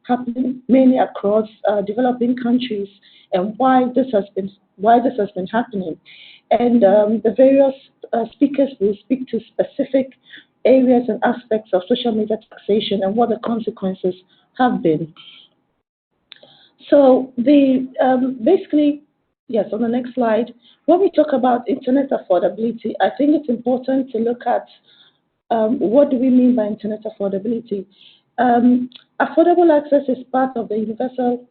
happening mainly across developing countries, and why this has been happening. And the various speakers will speak to specific areas and aspects of social media taxation and what the consequences have been. So the basically, yes, on the next slide, when we talk about internet affordability, I think it's important to look at what do we mean by internet affordability. Affordable access is part of the universal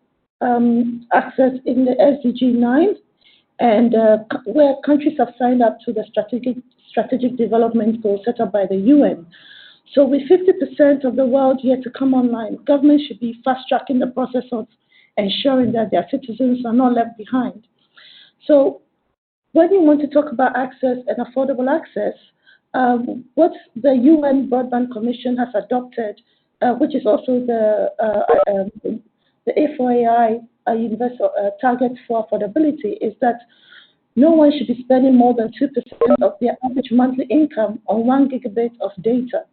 access in the SDG 9, and where countries have signed up to the strategic development goals set up by the UN. So with 50% of the world yet to come online, governments should be fast-tracking the process of ensuring that their citizens are not left behind. So when you want to talk about access and affordable access, what the UN Broadband Commission has adopted, which is also the A4AI universal target for affordability, is that no one should be spending more than 2% of their average monthly income on 1 gigabit of data.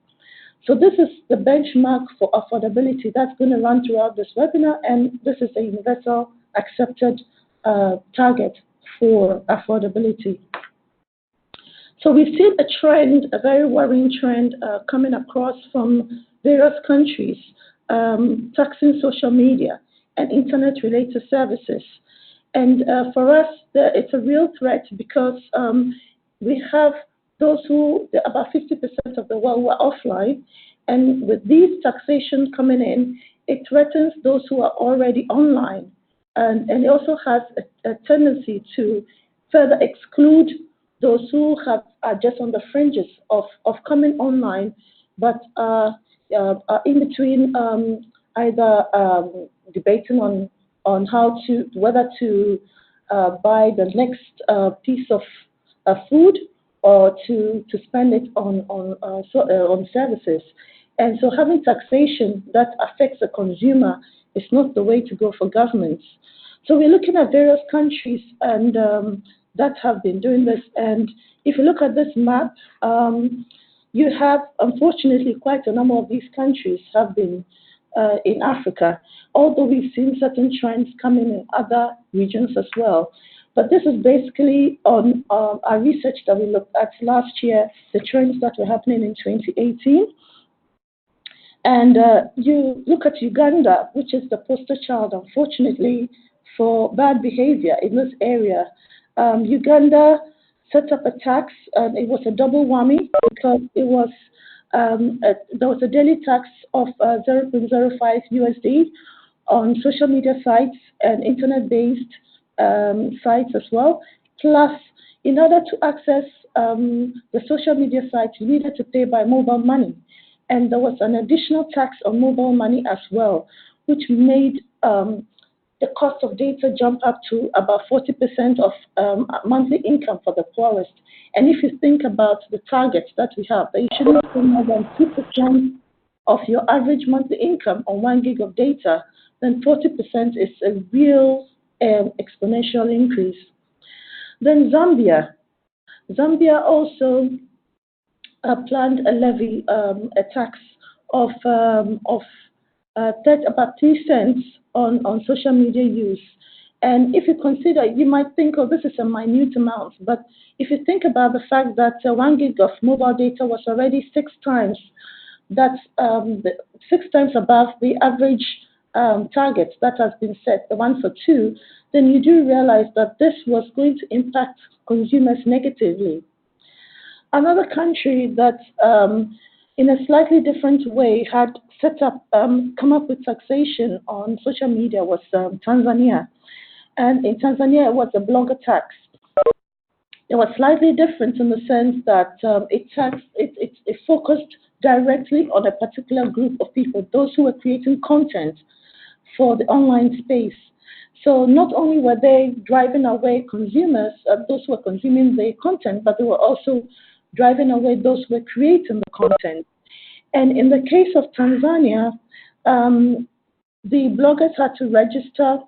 So this is the benchmark for affordability that's going to run throughout this webinar, and this is a universal accepted target for affordability. So we've seen a trend, a very worrying trend coming across from various countries taxing social media and internet-related services. And for us, it's a real threat because we have those about 50% of the world who are offline. And with these taxation coming in, it threatens those who are already online. And it also has a tendency to further exclude those who are just on the fringes of coming online, but are in between either debating on whether to buy the next piece of food or to spend it on services. And so having taxation that affects the consumer is not the way to go for governments. So we're looking at various countries and that have been doing this. And if you look at this map, you have, unfortunately, quite a number of these countries have been in Africa, although we've seen certain trends coming in other regions as well. But this is basically on our research that we looked at last year, the trends that were happening in 2018. And you look at Uganda, which is the poster child, unfortunately, for bad behavior in this area. Uganda set up a tax, and it was a double whammy because it was there was a daily tax of 0.05 USD on social media sites and internet-based sites as well. Plus, in order to access the social media sites, you needed to pay by mobile money. And there was an additional tax on mobile money as well, which made the cost of data jump up to about 40% of monthly income for the poorest. And if you think about the targets that we have, that you shouldn't spend more than 2% of your average monthly income on 1 gig of data, then 40% is a real exponential increase. Then Zambia. Zambia also planned a levy, a tax of about 3 cents on social media use. And if you consider, you might think, oh, this is a minute amount. But if you think about the fact that 1 gig of mobile data was already 6 times, that's 6 times above the average target that has been set, the 1 for 2, then you do realize that this was going to impact consumers negatively. Another country that, in a slightly different way, had come up with taxation on social media was Tanzania. And in Tanzania, it was a blogger tax. It was slightly different in the sense that it focused directly on a particular group of people, those who were creating content for the online space. So not only were they driving away consumers, those who were consuming the content, but they were also driving away those who were creating the content. And in the case of Tanzania, the bloggers had to register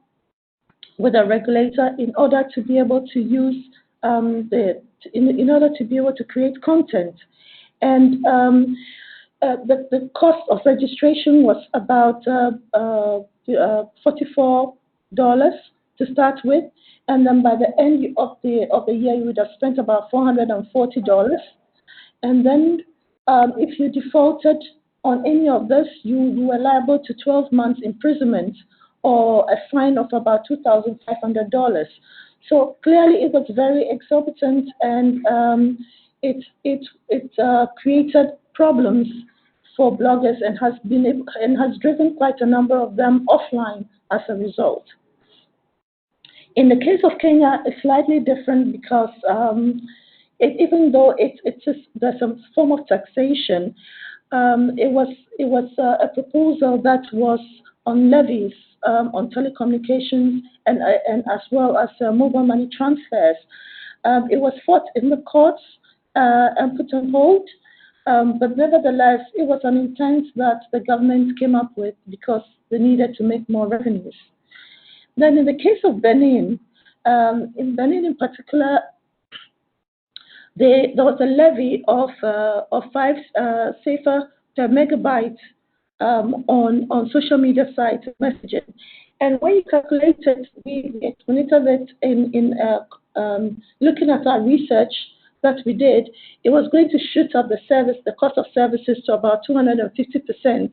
with a regulator in order to be able to use in order to be able to create content. And the cost of registration was about $44 to start with, and then by the end of the year, you would have spent about $440. And then, if you defaulted on any of this, you were liable to 12 months imprisonment or a fine of about $2,500. So clearly, it was very exorbitant, and it created problems for bloggers and has driven quite a number of them offline as a result. In the case of Kenya, it's slightly different because even though there's some form of taxation, it was a proposal that was on levies on telecommunications and as well as mobile money transfers. It was fought in the courts and put on hold, but nevertheless, it was an intent that the government came up with because they needed to make more revenues. Then in the case of Benin, in Benin in particular, there was a levy of 5 safer per megabyte on social media sites messaging. And when you calculate it, we estimated it in looking at our research that we did, it was going to shoot up the cost of services to about 250%,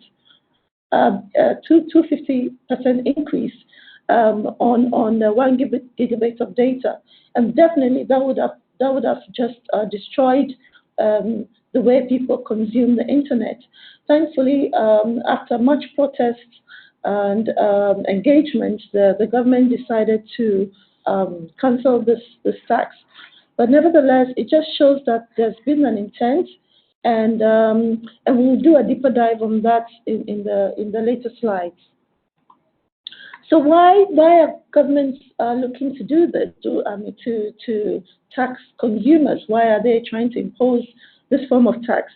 250% increase on the 1 gigabit of data, and definitely that would have just destroyed the way people consume the internet. Thankfully, after much protest and engagement, the government decided to cancel this tax. But nevertheless, it just shows that there's been an intent, and we'll do a deeper dive on that in the later slides. So why are governments looking to do this, to tax consumers? Why are they trying to impose this form of tax?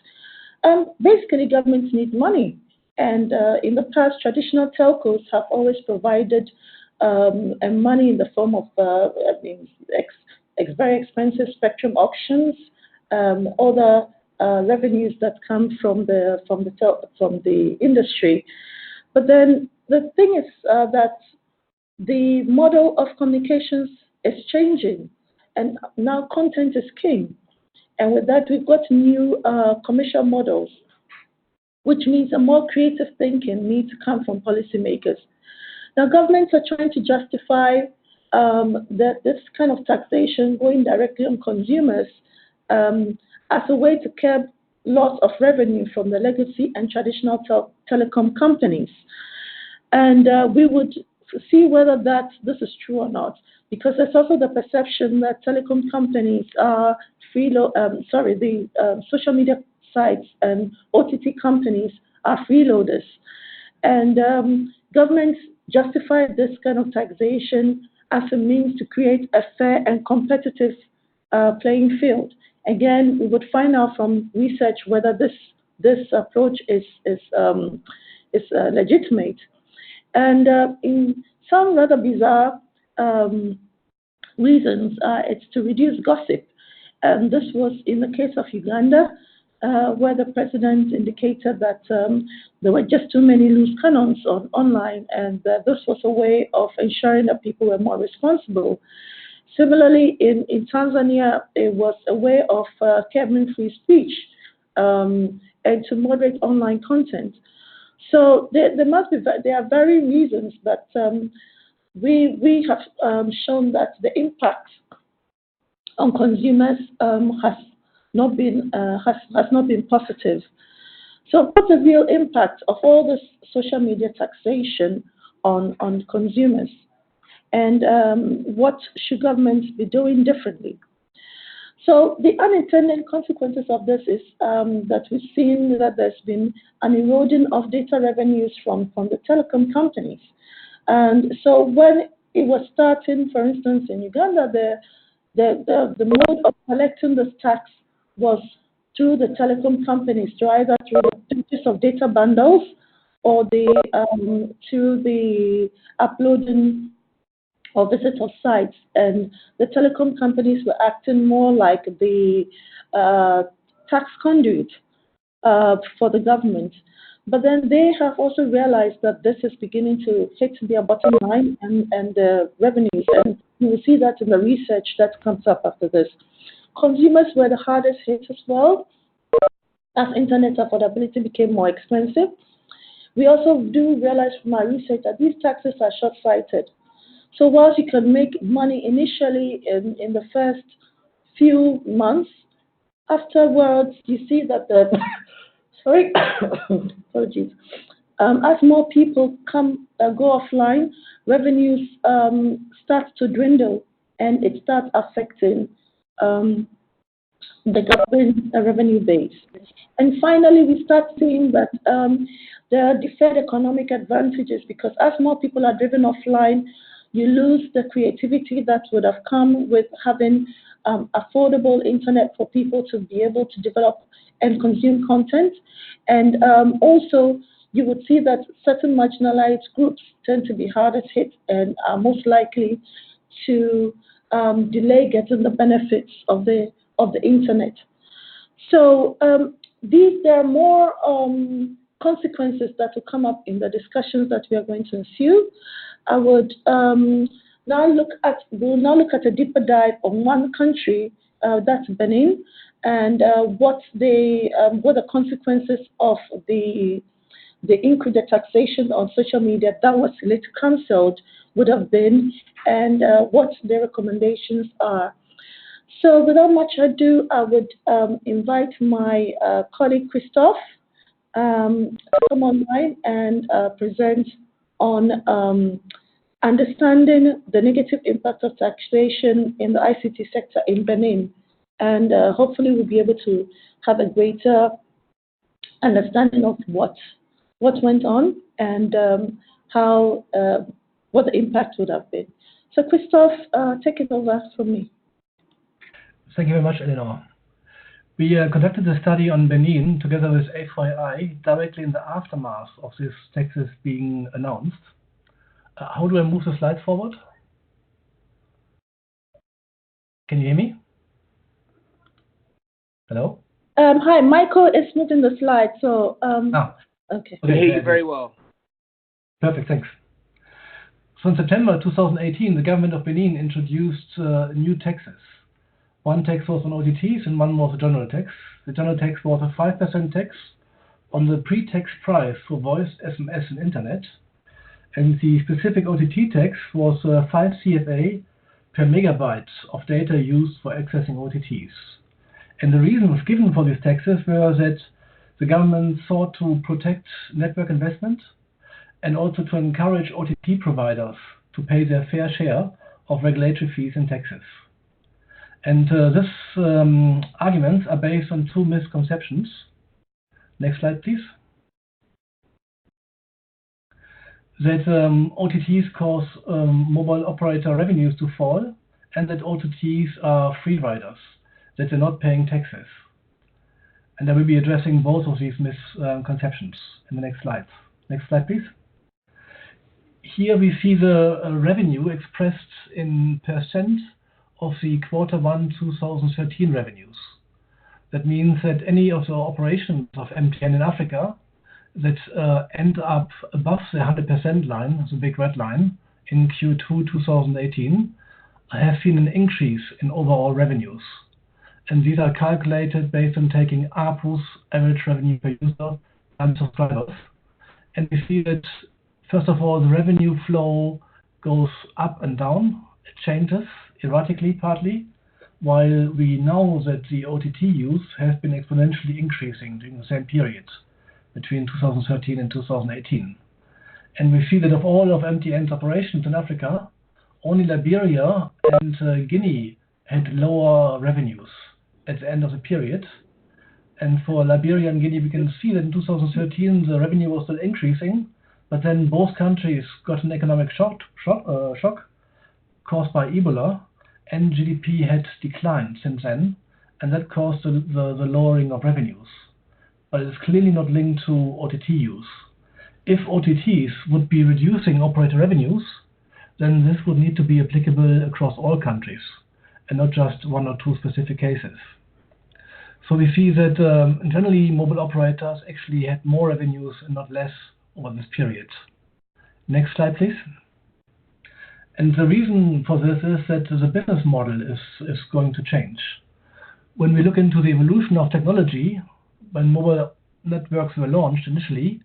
Basically, governments need money. And in the past, traditional telcos have always provided money in the form of very expensive spectrum auctions, other revenues that come from the industry. But then the thing is that the model of communications is changing, and now content is king. And with that, we've got new commercial models, which means a more creative thinking needs to come from policymakers. Now, governments are trying to justify this kind of taxation going directly on consumers as a way to curb loss of revenue from the legacy and traditional telecom companies. And we would see whether this is true or not, because there's also the perception that telecom companies are the social media sites and OTT companies are freeloaders. And governments justify this kind of taxation as a means to create a fair and competitive playing field. Again, we would find out from research whether this approach is legitimate. And in some rather bizarre reasons, it's to reduce gossip. And this was in the case of Uganda, where the president indicated that there were just too many loose cannons online, and this was a way of ensuring that people were more responsible. Similarly, in Tanzania, it was a way of curbing free speech and to moderate online content. So there are very reasons, but we have shown that the impact on consumers has not been positive. So what's the real impact of all this social media taxation on consumers? And what should governments be doing differently? So the unintended consequences of this is that we've seen that there's been an erosion of data revenues from the telecom companies. And so when it was starting, for instance, in Uganda, the mode of collecting this tax was through the telecom companies, either through the purchase of data bundles or through the uploading or visit of sites, and the telecom companies were acting more like the tax conduit. for the government. But then they have also realized that this is beginning to hit their bottom line and the revenues. And you will see that in the research that comes up after this. Consumers were the hardest hit as well, as internet affordability became more expensive. We also do realize from our research that these taxes are short-sighted. So whilst you can make money initially in the first few months, afterwards you see that the sorry, apologies. As more people go offline, revenues start to dwindle, and it starts affecting um, the government revenue base. And finally, we start seeing that there are deferred economic advantages because as more people are driven offline, you lose the creativity that would have come with having affordable internet for people to be able to develop and consume content. And also, you would see that certain marginalized groups tend to be hardest hit and are most likely to delay getting the benefits of the internet. So there are more consequences that will come up in the discussions that we are going to ensue. I would we'll now look at a deeper dive on one country, that's Benin, and what the consequences of the taxation on social media that was later cancelled would have been, and what the recommendations are. So without much ado, I would invite my colleague Christophe to come online and present on understanding the negative impact of taxation in the ICT sector in Benin. And hopefully we'll be able to have a greater understanding of what went on and what the impact would have been. So Christophe, take it over from me. Thank you very much, Eleanor. We conducted a study on Benin together with FYI directly in the aftermath of these taxes being announced. How do I move the slides forward? Can you hear me? Hello? Hi, Michael is moving the slide, so okay. I hear you very well. Perfect, thanks. So in September 2018, the government of Benin introduced new taxes. One tax was on OTTs and one was a general tax. The general tax was a 5% tax on the pre-tax price for voice, SMS, and internet. And the specific OTT tax was 5 CFA per megabyte of data used for accessing OTTs. And the reasons given for these taxes were that the government sought to protect network investment and also to encourage OTT providers to pay their fair share of regulatory fees and taxes. And these arguments are based on two misconceptions. Next slide, please. That OTTs cause mobile operator revenues to fall, and that OTTs are free riders, that they're not paying taxes. And I will be addressing both of these misconceptions in the next slides. Next slide, please. Here we see the revenue expressed in percent of the Q1 2013 revenues. That means that any of the operations of MTN in Africa that end up above the 100% line, the big red line, in Q2 2018, have seen an increase in overall revenues. And these are calculated based on taking ARPU's, average revenue per user, and subscribers. And we see that, first of all, the revenue flow goes up and down. It changes erratically partly, while we know that the OTT use has been exponentially increasing during the same period between 2013 and 2018. And we see that of all of MTN's operations in Africa, only Liberia and Guinea had lower revenues at the end of the period. And for Liberia and Guinea, we can see that in 2013 the revenue was still increasing, but then both countries got an economic shock caused by Ebola, and GDP had declined since then, and that caused the lowering of revenues. But it's clearly not linked to OTT use. If OTTs would be reducing operator revenues, then this would need to be applicable across all countries, and not just one or two specific cases. So we see that generally mobile operators actually had more revenues and not less over this period. Next slide, please. And the reason for this is that the business model is going to change. When we look into the evolution of technology, when mobile networks were launched initially,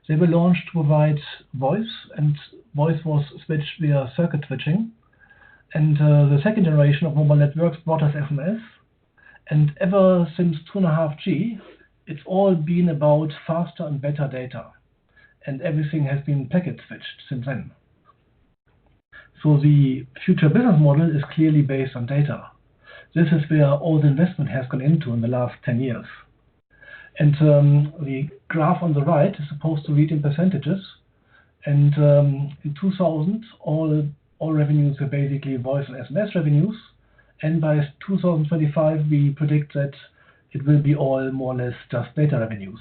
they were launched to provide voice, and voice was switched via circuit switching. And the second generation of mobile networks brought us SMS. And ever since 2.5G, it's all been about faster and better data. And everything has been packet switched since then. So the future business model is clearly based on data. This is where all the investment has gone into in the last 10 years. And the graph on the right is supposed to read in percentages. And in 2000, all revenues were basically voice and SMS revenues. And by 2025, we predict that it will be all more or less just data revenues.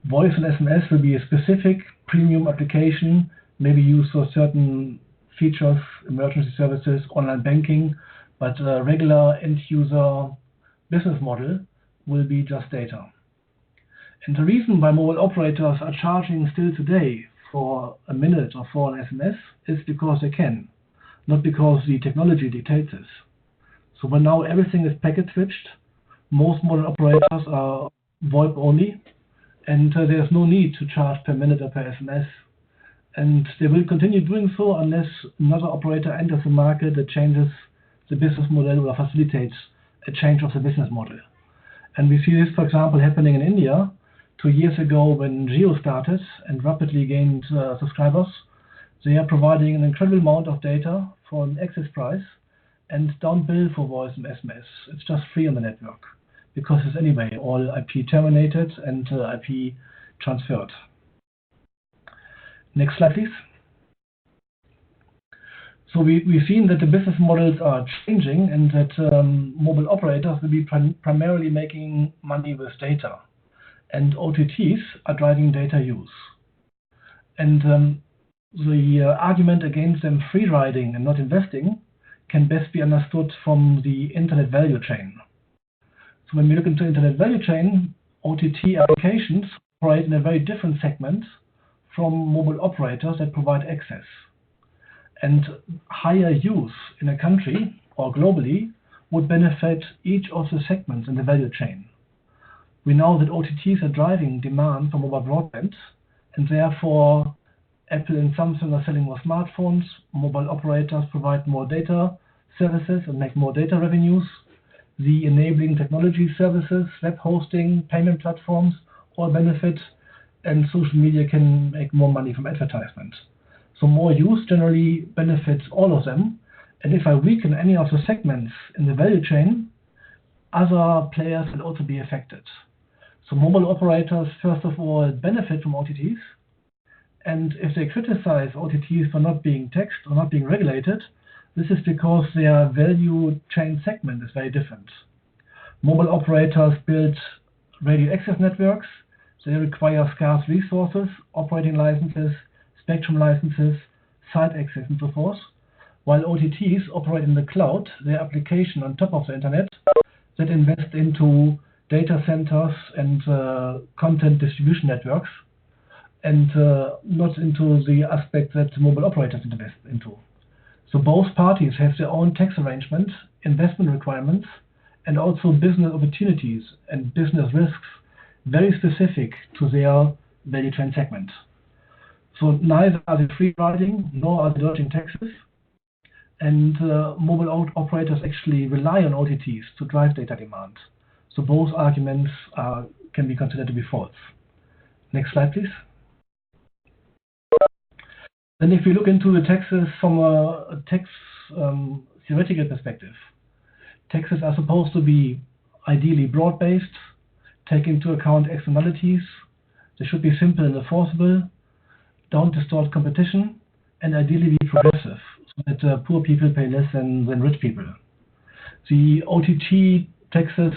Voice and SMS will be a specific premium application, maybe used for certain features, emergency services, online banking, but a regular end-user business model will be just data. And the reason why mobile operators are charging still today for a minute or for an SMS is because they can, not because the technology dictates this. So when now everything is packet switched, most mobile operators are VoIP only, and there's no need to charge per minute or per SMS. And they will continue doing so unless another operator enters the market that changes the business model or facilitates a change of the business model. And we see this, for example, happening in India 2 years ago when Jio started and rapidly gained subscribers. They are providing an incredible amount of data for an access price and don't bill for voice and SMS. It's just free on the network because it's anyway all IP terminated and IP transferred. Next slide, please. So we've seen that the business models are changing and that mobile operators will be primarily making money with data. And OTTs are driving data use. And the argument against them free riding and not investing can best be understood from the internet value chain. So when we look into internet value chain, OTT applications operate in a very different segment from mobile operators that provide access. And higher use in a country or globally would benefit each of the segments in the value chain. We know that OTTs are driving demand for mobile broadband, and therefore Apple and Samsung are selling more smartphones, mobile operators provide more data services and make more data revenues. The enabling technology services, web hosting, payment platforms all benefit, and social media can make more money from advertisement. So more use generally benefits all of them. And if I weaken any of the segments in the value chain, other players will also be affected. So mobile operators, first of all, benefit from OTTs. And if they criticize OTTs for not being taxed or not being regulated, this is because their value chain segment is very different. Mobile operators build radio access networks. They require scarce resources, operating licenses, spectrum licenses, site access, and so forth. While OTTs operate in the cloud, their application on top of the internet that invest into data centers and content distribution networks, and not into the aspect that mobile operators invest into. So both parties have their own tax arrangements, investment requirements, and also business opportunities and business risks very specific to their value chain segment. So neither are they free riding, nor are they dodging taxes. And mobile operators actually rely on OTTs to drive data demand. So both arguments can be considered to be false. Next slide, please. Then if we look into the taxes from a tax theoretical perspective, taxes are supposed to be ideally broad-based, take into account externalities, they should be simple and enforceable, don't distort competition, and ideally be progressive, so that poor people pay less than rich people. The OTT taxes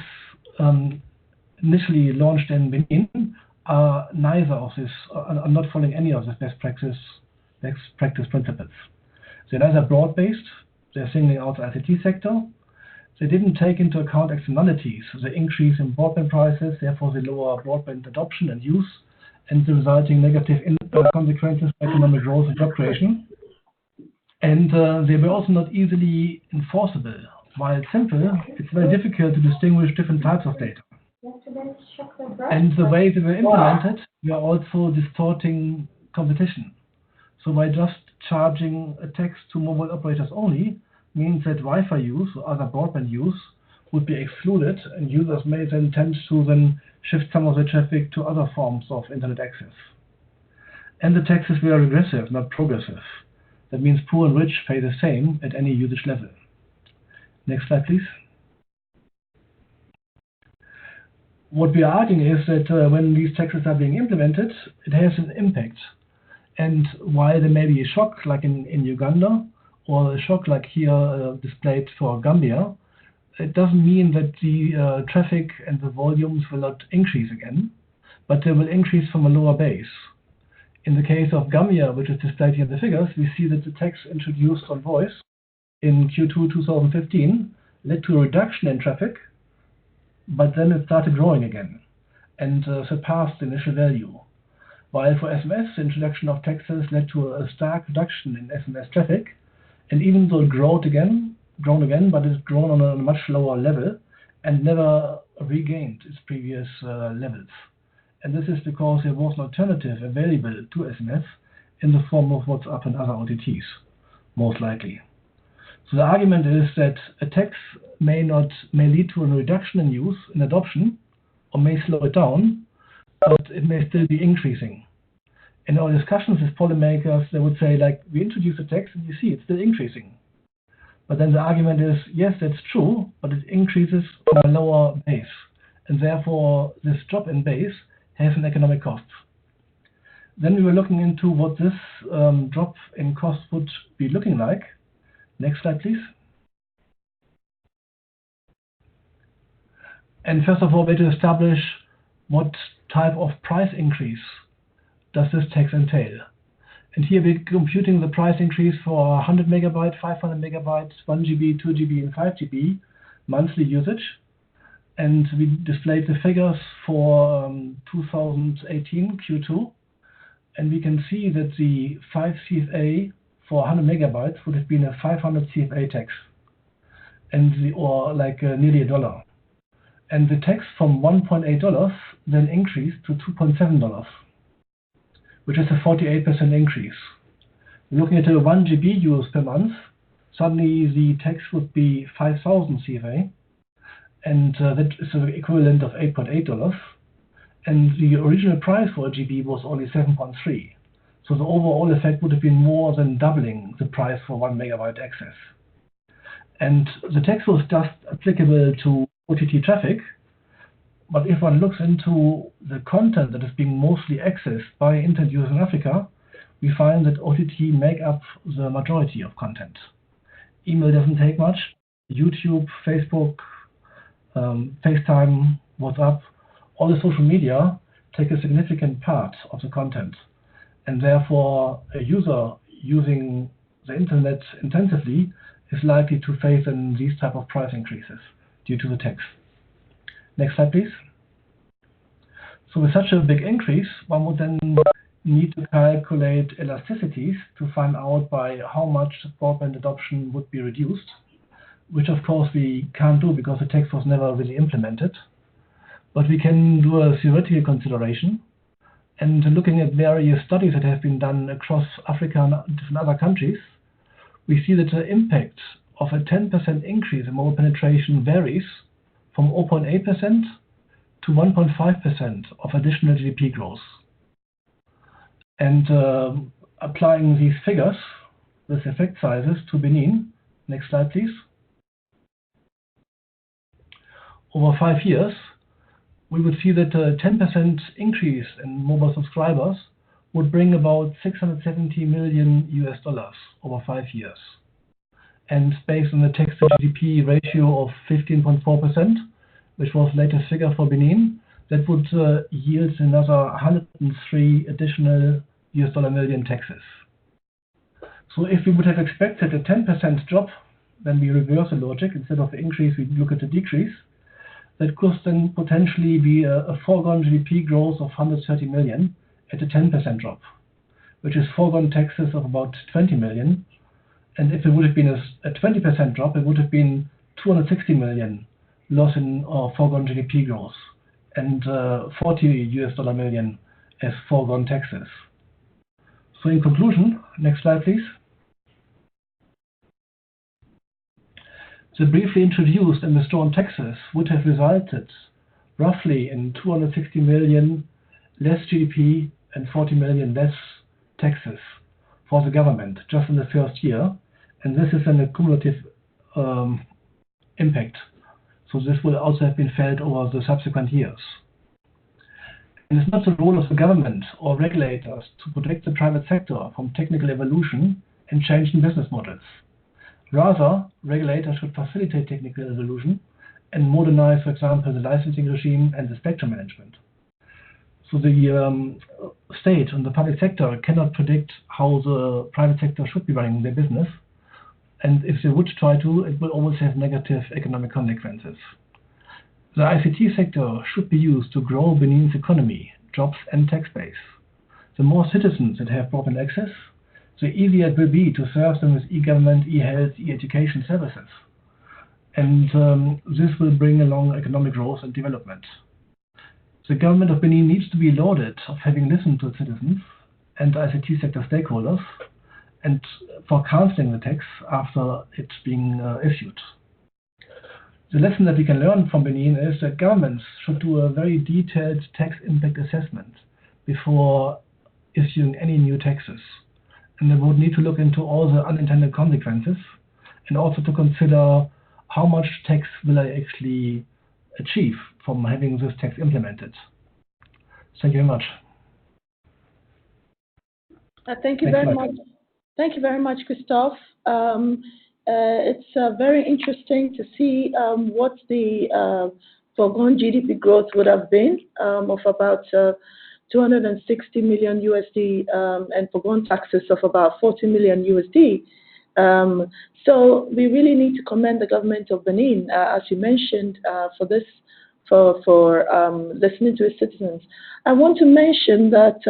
initially launched in Benin are neither of this, are not following any of the best practice principles. They're neither broad-based, they're singling out the ICT sector, they didn't take into account externalities, the increase in broadband prices, therefore the lower broadband adoption and use, and the resulting negative consequences for economic growth and job creation. And they were also not easily enforceable. While it's simple, it's very difficult to distinguish different types of data. And the way they were implemented, we are also distorting competition. So by just charging a tax to mobile operators only means that Wi-Fi use or other broadband use would be excluded, and users may then tend to then shift some of the traffic to other forms of internet access. And the taxes were regressive, not progressive. That means poor and rich pay the same at any usage level. Next slide, please. What we are arguing is that when these taxes are being implemented, it has an impact. And while there may be a shock, like in Uganda, or a shock like here displayed for Gambia, it doesn't mean that the traffic and the volumes will not increase again, but they will increase from a lower base. In the case of Gambia, which is displayed here in the figures, we see that the tax introduced on voice in Q2 2015 led to a reduction in traffic, but then it started growing again and surpassed the initial value. While for SMS, the introduction of taxes led to a stark reduction in SMS traffic, and even though it grown again, but it's grown on a much lower level and never regained its previous levels. And this is because there was an alternative available to SMS in the form of WhatsApp and other OTTs, most likely. So the argument is that a tax may lead to a reduction in use, in adoption, or may slow it down, but it may still be increasing. In our discussions with policymakers, they would say, like, we introduce a tax and you see it's still increasing. But then the argument is, yes, that's true, but it increases from a lower base. And therefore, this drop in base has an economic cost. Then we were looking into what this drop in cost would be looking like. Next slide, please. And first of all, we had to establish what type of price increase does this tax entail. And here we're computing the price increase for 100 megabyte, 500 megabytes, 1 GB, 2 GB, and 5 GB monthly usage. And we displayed the figures for 2018 Q2. And we can see that the 5 CFA for 100 megabytes would have been a 500 CFA tax, and nearly $1. And the tax from $1.8 then increased to $2.7, which is a 48% increase. Looking at a 1 GB use per month, suddenly the tax would be 5,000 CFA, and that is the equivalent of $8.8. And the original price for a GB was only 7.3. So the overall effect would have been more than doubling the price for 1 megabyte access. And the tax was just applicable to OTT traffic, but if one looks into the content that is being mostly accessed by internet users in Africa, we find that OTT make up the majority of content. Email doesn't take much. YouTube, Facebook, FaceTime, WhatsApp, all the social media take a significant part of the content. And therefore, a user using the internet intensively is likely to face these type of price increases due to the tax. Next slide, please. So with such a big increase, one would then need to calculate elasticities to find out by how much broadband adoption would be reduced, which of course we can't do because the tax was never really implemented. But we can do a theoretical consideration. And looking at various studies that have been done across Africa and different other countries, we see that the impact of a 10% increase in mobile penetration varies from 0.8% to 1.5% of additional GDP growth. And applying these figures with effect sizes to Benin, next slide please. Over 5 years, we would see that a 10% increase in mobile subscribers would bring about $670 million over 5 years. And based on the tax to GDP ratio of 15.4%, which was the latest figure for Benin, that would yield another 103 additional million taxes. So if we would have expected a 10% drop then we reverse the logic. Instead of the increase, we look at the decrease. That could then potentially be a foregone GDP growth of 130 million at a 10% drop, which is foregone taxes of about 20 million. And if it would have been a 20% drop, it would have been 260 million loss in foregone GDP growth and $40 million as foregone taxes. So in conclusion, next slide, please. The briefly introduced and withdrawn taxes would have resulted roughly in 260 million less GDP and 40 million less taxes for the government just in the first year. And this is an accumulative impact. So this will also have been felt over the subsequent years. And it's not the role of the government or regulators to protect the private sector from technical evolution and changing business models. Rather, regulators should facilitate technical evolution and modernize, for example, the licensing regime and the spectrum management. So the state and the public sector cannot predict how the private sector should be running their business. And if they would try to, it will always have negative economic consequences. The ICT sector should be used to grow Benin's economy, jobs, and tax base. The more citizens that have broadband access, the easier it will be to serve them with e-government, e-health, e-education services. And this will bring along economic growth and development. The government of Benin needs to be lauded of having listened to its citizens and ICT sector stakeholders and for cancelling the tax after it's being issued. The lesson that we can learn from Benin is that governments should do a very detailed tax impact assessment before issuing any new taxes. And they would need to look into all the unintended consequences and also to consider how much tax will I actually achieve from having this tax implemented. Thank you very much. Thank you very much. Thank you very much, Christophe. It's very interesting to see what the foregone GDP growth would have been of about 260 million USD and foregone taxes of about 40 million USD. So we really need to commend the government of Benin, as you mentioned, for this, for listening to its citizens. I want to mention that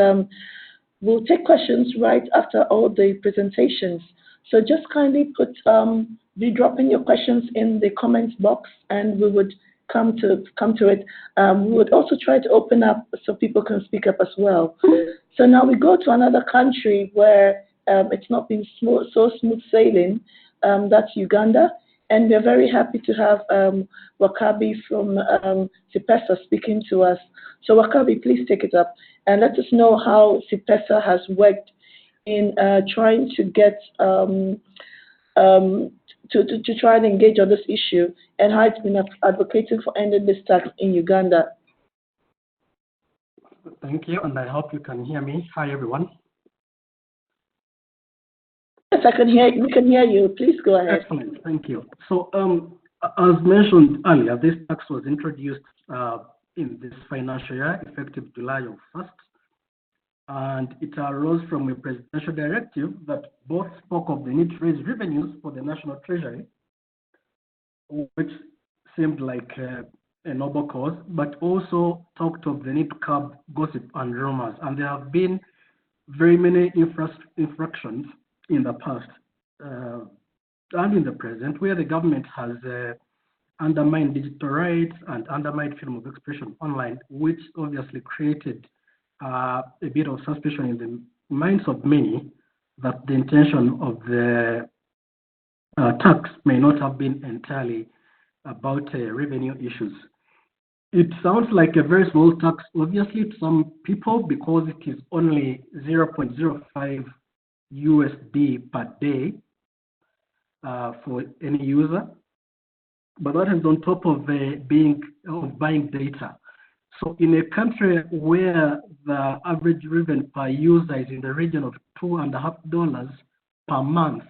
we'll take questions right after all the presentations. So just kindly be dropping your questions in the comments box, and we would come to it. We would also try to open up so people can speak up as well. So now we go to another country where it's not been so smooth sailing. That's Uganda, and we're very happy to have Wakabi from CIPESA speaking to us. So Wakabi, please take it up and let us know how CIPESA has worked in trying to get to try and engage on this issue, and how it's been advocating for ending this tax in Uganda. Thank you, and I hope you can hear me. Hi, everyone. Yes, I can hear you. We can hear you. Please go ahead. Excellent. Thank you. So, as mentioned earlier, this tax was introduced in this financial year, effective July 1st. And it arose from a presidential directive that both spoke of the need to raise revenues for the national treasury, which seemed like a noble cause, but also talked of the need to curb gossip and rumors. And there have been very many infractions in the past and in the present, where the government has undermined digital rights and undermined freedom of expression online, which obviously created a bit of suspicion in the minds of many that the intention of the tax may not have been entirely about revenue issues. It sounds like a very small tax, obviously, to some people, because it is only 0.05 USD per day for any user, but that is on top of buying data. So in a country where the average revenue per user is in the region of $2.50 per month,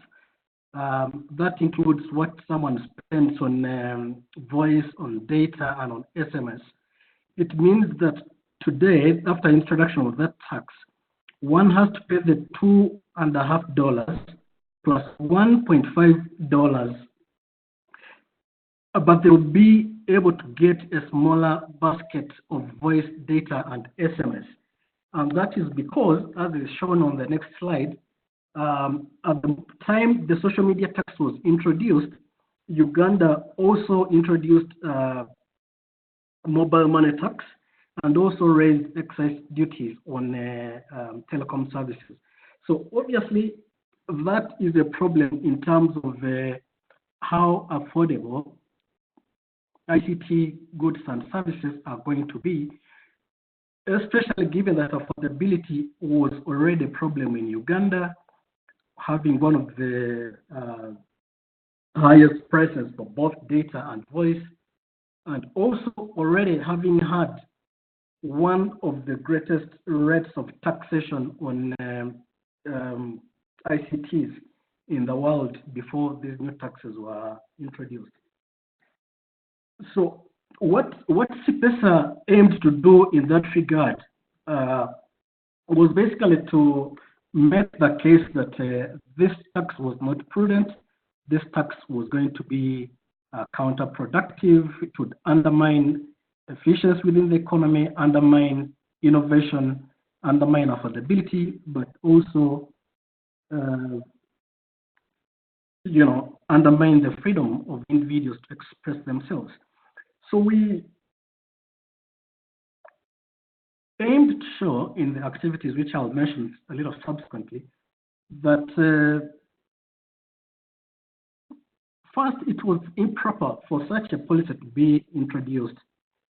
that includes what someone spends on voice, on data, and on SMS. It means that today, after introduction of that tax, one has to pay the $2.50 plus $1.5 but they will be able to get a smaller basket of voice, data, and SMS. And that is because, as is shown on the next slide, at the time the social media tax was introduced, Uganda also introduced mobile money tax and also raised excise duties on telecom services. So obviously, that is a problem in terms of how affordable ICT goods and services are going to be, especially given that affordability was already a problem in Uganda, having one of the highest prices for both data and voice, and also already having had one of the greatest rates of taxation on ICTs in the world before these new taxes were introduced. So what CPESA aimed to do in that regard was basically to make the case that this tax was not prudent, this tax was going to be counterproductive, it would undermine efficiency within the economy, undermine innovation, undermine affordability, but also undermine the freedom of individuals to express themselves. So we aimed to show in the activities, which I'll mention a little subsequently, that first, it was improper for such a policy to be introduced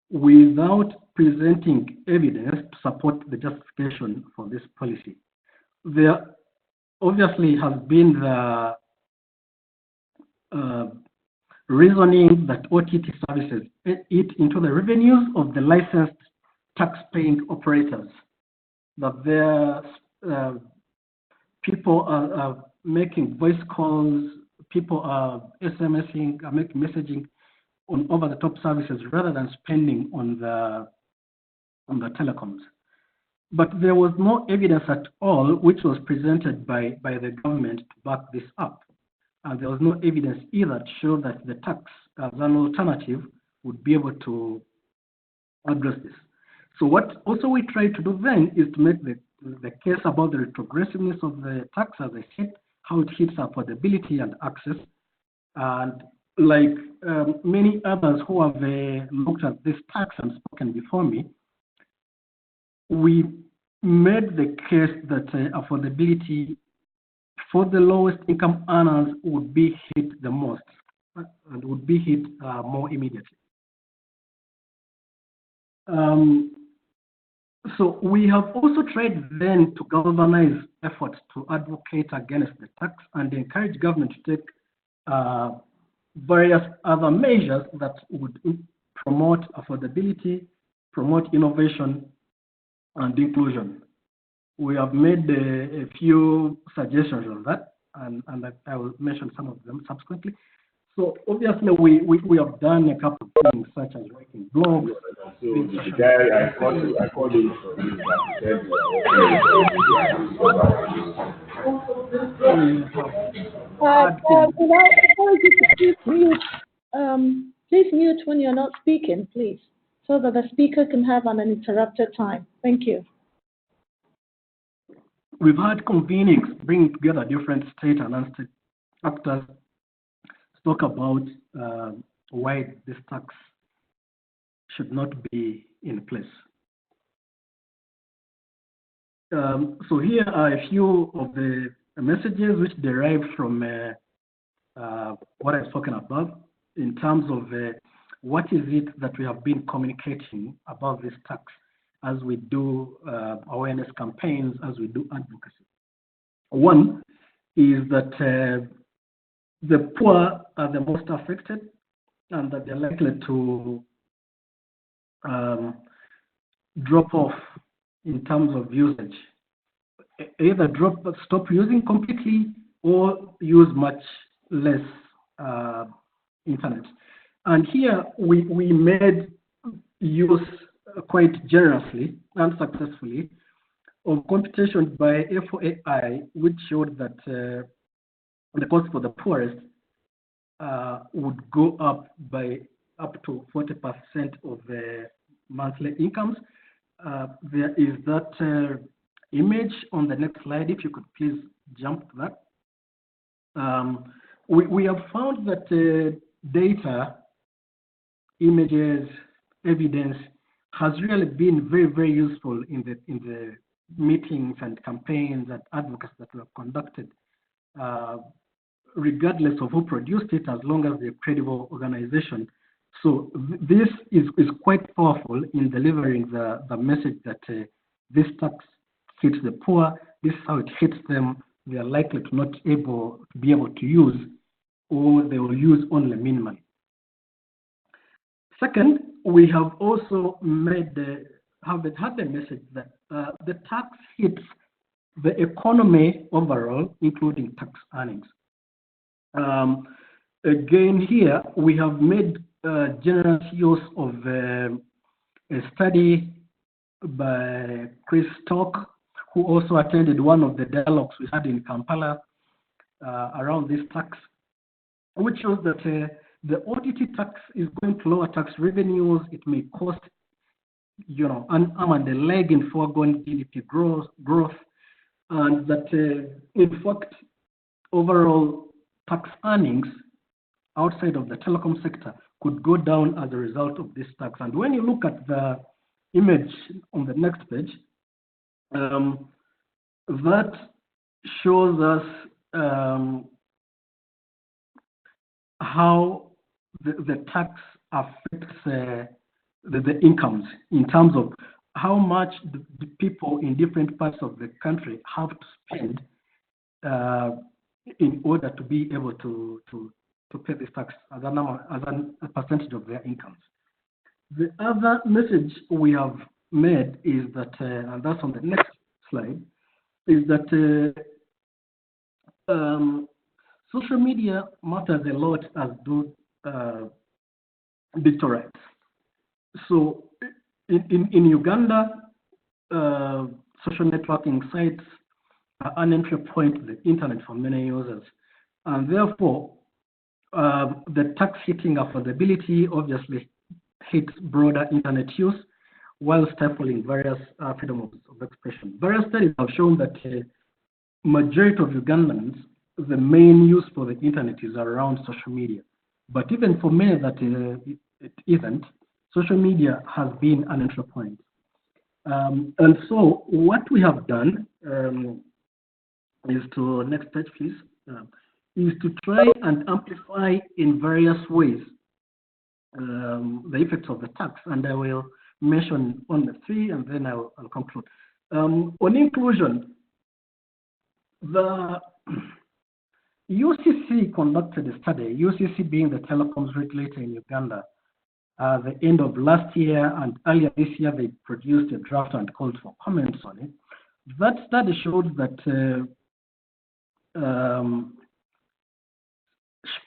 without presenting evidence to support the justification for this policy. There obviously has been the reasoning that OTT services eat into the revenues of the licensed tax-paying operators, that their people are making voice calls, people are SMSing, are making messaging on over-the-top services rather than spending on the telecoms. But there was no evidence at all which was presented by the government to back this up. And there was no evidence either to show that the tax as an alternative would be able to address this. So what also we tried to do then is to make the case about the retrogressiveness of the tax, as I said, how it hits affordability and access. And like many others who have looked at this tax and spoken before me, we made the case that affordability for the lowest income earners would be hit the most and would be hit more immediately. So we have also tried then to galvanize efforts to advocate against the tax and encourage government to take various other measures that would promote affordability, promote innovation, and inclusion. We have made a few suggestions on that, and I will mention some of them subsequently. So obviously, we have done a couple of things such as writing blogs. So the guy I called him please mute when you're not speaking, please, so that the speaker can have an uninterrupted time. Thank you. We've had convenings bringing together different state and non-state actors to talk about why this tax should not be in place. So here are a few of the messages which derive from what I've spoken about in terms of what is it that we have been communicating about this tax as we do awareness campaigns, as we do advocacy. One is that the poor are the most affected and that they're likely to drop off in terms of usage. Either stop using completely or use much less internet. And here we made use quite generously and successfully of computation by FOAI, which showed that the cost for the poorest would go up by up to 40% of the monthly incomes. There is that image on the next slide. If you could please jump to that. We have found that data, images, evidence has really been very, very useful in the meetings and campaigns and advocacy that we have conducted, regardless of who produced it, as long as they're a credible organization. So this is quite powerful in delivering the message that this tax hits the poor. This is how it hits them. They are likely to not be able to use, or they will use only minimally. Second, we have also had the message that the tax hits the economy overall, including tax earnings. Again, here we have made generous use of a study by Chris Stock, who also attended one of the dialogues we had in Kampala around this tax, which shows that the OTT tax is going to lower tax revenues. It may cost, an arm and a leg in foregone GDP growth, and that in fact, overall tax earnings outside of the telecom sector could go down as a result of this tax. And when you look at the image on the next page, that shows us how the tax affects the incomes in terms of how much the people in different parts of the country have to spend in order to be able to pay this tax as a percentage of their incomes. The other message we have made is that, and that's on the next slide, is that social media matters a lot, as do digital rights. So in Uganda, social networking sites are an entry point to the internet for many users. And therefore, the tax hitting affordability obviously hits broader internet use while stifling various freedom of expression. Various studies have shown that majority of Ugandans, the main use for the internet is around social media. But even for many that it isn't, social media has been an entry point. And so what we have done is to, next page please, is to try and amplify in various ways the effects of the tax. And I will mention on the three and then I'll conclude. On inclusion, the UCC conducted a study, UCC being the telecoms regulator in Uganda, at the end of last year, and earlier this year they produced a draft and called for comments on it. That study showed that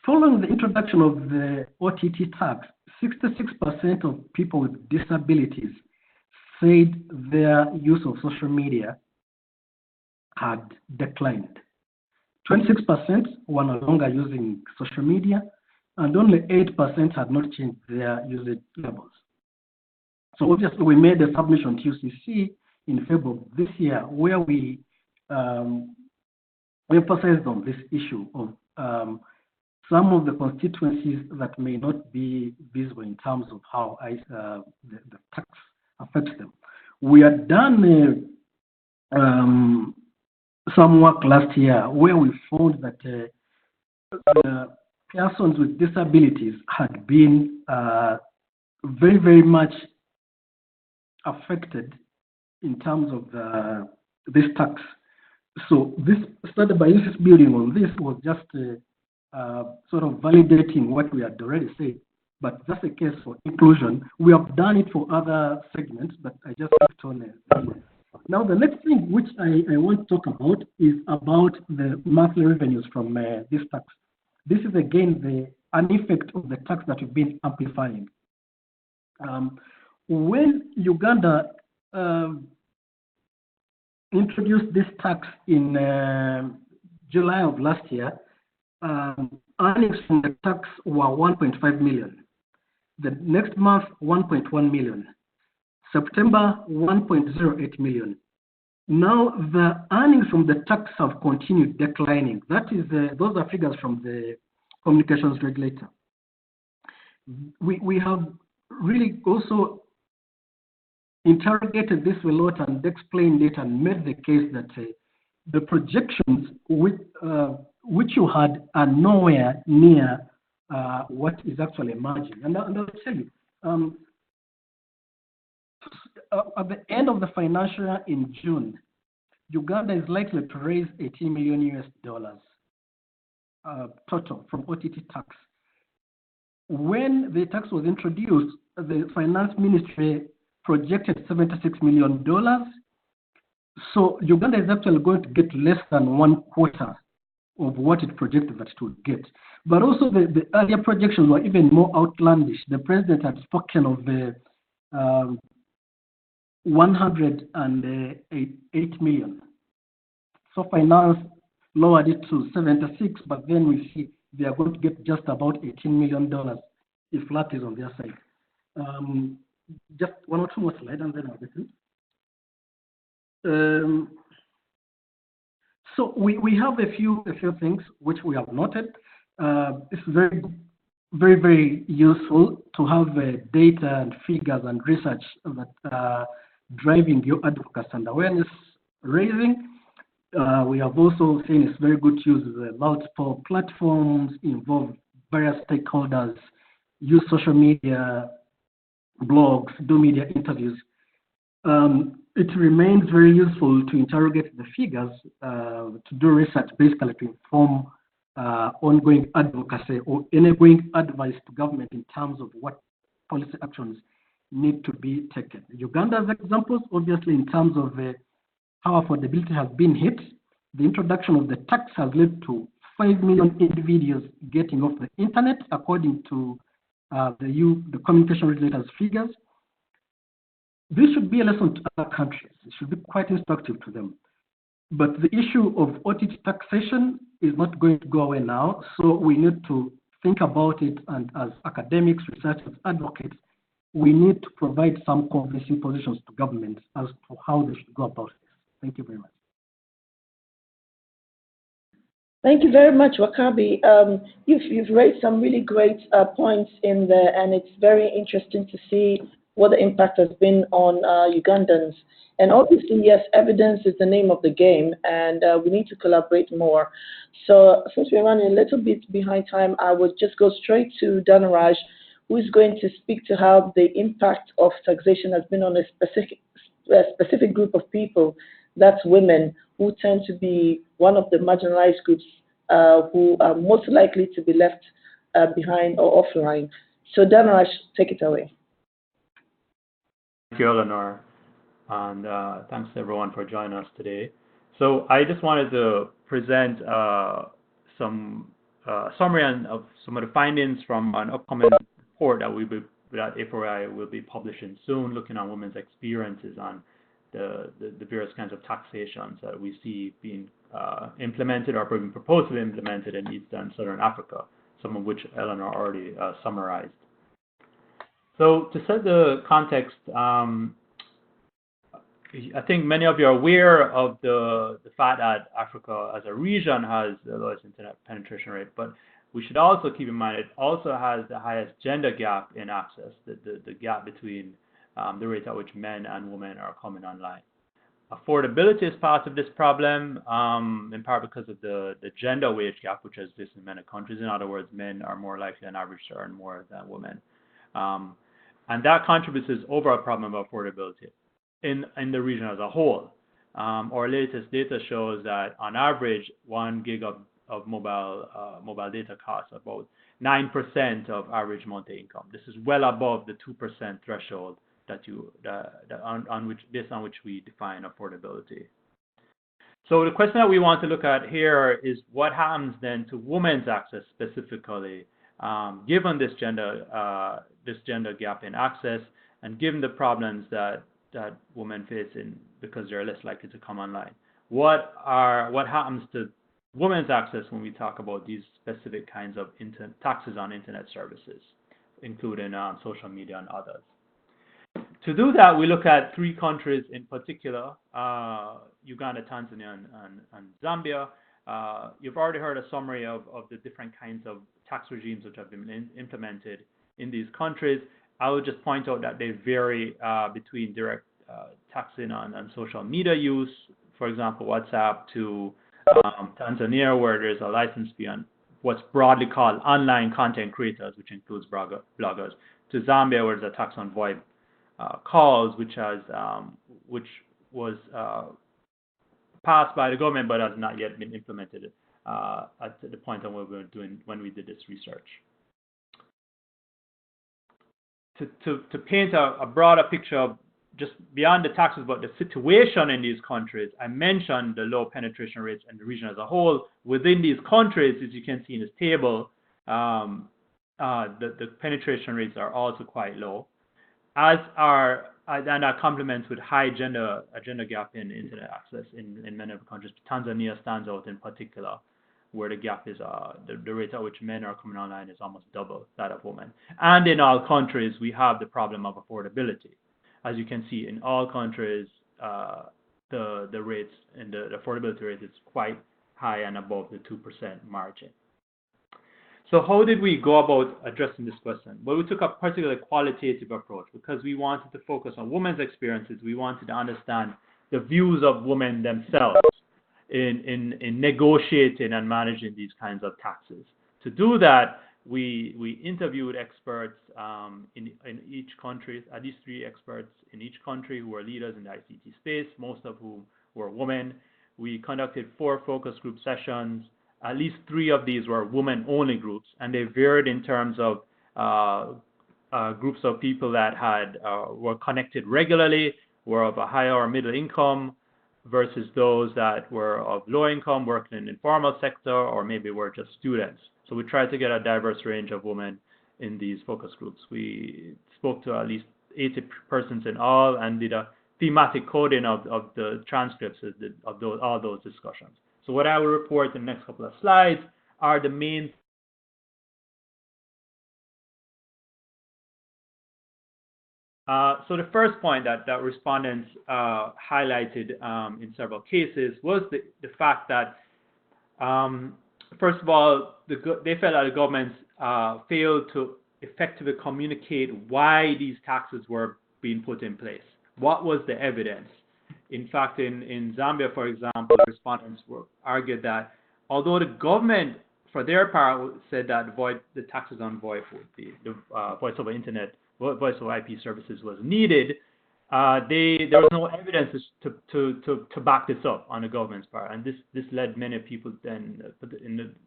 following the introduction of the OTT tax, 66% of people with disabilities said their use of social media had declined. 26% were no longer using social media, and only 8% had not changed their usage levels. So obviously we made a submission to UCC in February of this year where we emphasized on this issue of some of the constituencies that may not be visible in terms of how the tax affects them. We had done some work last year where we found that persons with disabilities had been very, very much affected in terms of this tax. So this study by UCC building on this was just sort of validating what we had already said, but that's the case for inclusion. We have done it for other segments, but I just picked on it. Now, the next thing which I want to talk about is about the monthly revenues from this tax. This is again an effect of the tax that we've been amplifying. When Uganda introduced this tax in July of last year, earnings from the tax were 1.5 million. The next month, 1.1 million. September, 1.08 million. Now, the earnings from the tax have continued declining. That is, those are figures from the communications regulator. We have really also interrogated this a lot and explained it and made the case that the projections which you had are nowhere near what is actually emerging. And I'll tell you, at the end of the financial year in June, Uganda is likely to raise $18 million total from OTT tax. When the tax was introduced, the finance ministry projected $76 million. So Uganda is actually going to get less than 1/4 of what it projected that it would get. But also the earlier projections were even more outlandish. The president had spoken of the 108 million. So finance lowered it to 76, but then we see they are going to get just about $18 million if that is on their side. Just one or two more slides and then I'll get in. So we have a few things which we have noted. It's very, very, very useful to have data and figures and research that are driving your advocacy and awareness raising. We have also seen it's very good to use multiple platforms, involve various stakeholders, use social media, blogs, do media interviews. It remains very useful to interrogate the figures, to do research basically to inform ongoing advocacy or enabling advice to government in terms of what policy actions need to be taken. Uganda's examples, obviously, in terms of how affordability has been hit, the introduction of the tax has led to 5 million individuals getting off the internet, according to the communication regulator's figures. This should be a lesson to other countries. It should be quite instructive to them. But the issue of OTT taxation is not going to go away now, so we need to think about it, and as academics, researchers, advocates, we need to provide some convincing positions to governments as to how they should go about this. Thank you very much. Thank you very much, Wakabi. You've raised some really great points in there, and it's very interesting to see what the impact has been on Ugandans. And obviously, yes, evidence is the name of the game, and we need to collaborate more. So since we're running a little bit behind time, I would just go straight to Dhanaraj, who is going to speak to how the impact of taxation has been on a specific group of people. That's women, who tend to be one of the marginalized groups who are most likely to be left behind or offline. So Dhanaraj, take it away. Thank you, Eleanor, and thanks everyone for joining us today. So I just wanted to present some summary of some of the findings from an upcoming report that A4I will be publishing soon, looking at women's experiences on the various kinds of taxations that we see being implemented or being proposed to be implemented in East and Southern Africa, some of which Eleanor already summarized. So to set the context, I think many of you are aware of the fact that Africa as a region has the lowest internet penetration rate, but we should also keep in mind it also has the highest gender gap in access, the gap between the rate at which men and women are coming online. Affordability is part of this problem, in part because of the gender wage gap, which exists in many countries. In other words, men are more likely on average to earn more than women. And that contributes to this overall problem of affordability in the region as a whole. Our latest data shows that on average, 1 gig of mobile data costs about 9% of average monthly income. This is well above the 2% threshold on which we define affordability. So the question that we want to look at here is what happens then to women's access specifically, given this gender gap in access, and given the problems that women face because they're less likely to come online. What happens to women's access when we talk about these specific kinds of taxes on internet services, including social media and others. To do that, we look at 3 countries in particular, Uganda, Tanzania, and Zambia. You've already heard a summary of the different kinds of tax regimes which have been implemented in these countries. I would just point out that they vary between direct taxing on social media use, for example, WhatsApp, to Tanzania, where there's a license fee on what's broadly called online content creators, which includes bloggers, to Zambia, where there's a tax on VoIP calls, which was passed by the government but has not yet been implemented at the point when we did this research. To paint a broader picture of just beyond the taxes, but the situation in these countries, I mentioned the low penetration rates in the region as a whole. Within these countries, as you can see in this table, the penetration rates are also quite low, and that complements with high gender gap in internet access in many of the countries. Tanzania stands out in particular, where the gap is the rate at which men are coming online is almost double that of women. And in all countries, we have the problem of affordability. As you can see, in all countries, the rates and the affordability rate is quite high and above the 2% margin. So how did we go about addressing this question? Well, we took a particularly qualitative approach because we wanted to focus on women's experiences. We wanted to understand the views of women themselves in negotiating and managing these kinds of taxes. To do that, we interviewed experts in each country, at least 3 experts in each country who are leaders in the ICT space, most of whom were women. We conducted 4 focus group sessions. At least 3 of these were women-only groups, and they varied in terms of groups of people that were connected regularly, were of a higher or middle income, versus those that were of low income, working in the informal sector, or maybe were just students. So we tried to get a diverse range of women in these focus groups. We spoke to at least 80 persons in all and did a thematic coding of the transcripts of all those discussions. So what I will report in the next couple of slides are the main so the first point that respondents highlighted in several cases was the fact that, first of all, they felt that the governments failed to effectively communicate why these taxes were being put in place. What was the evidence? In fact, in Zambia, for example, respondents argued that although the government, for their part, said that the taxes on VoIP would be the voice over internet, voice over IP services was needed, there was no evidence to back this up on the government's part, and this led many people then,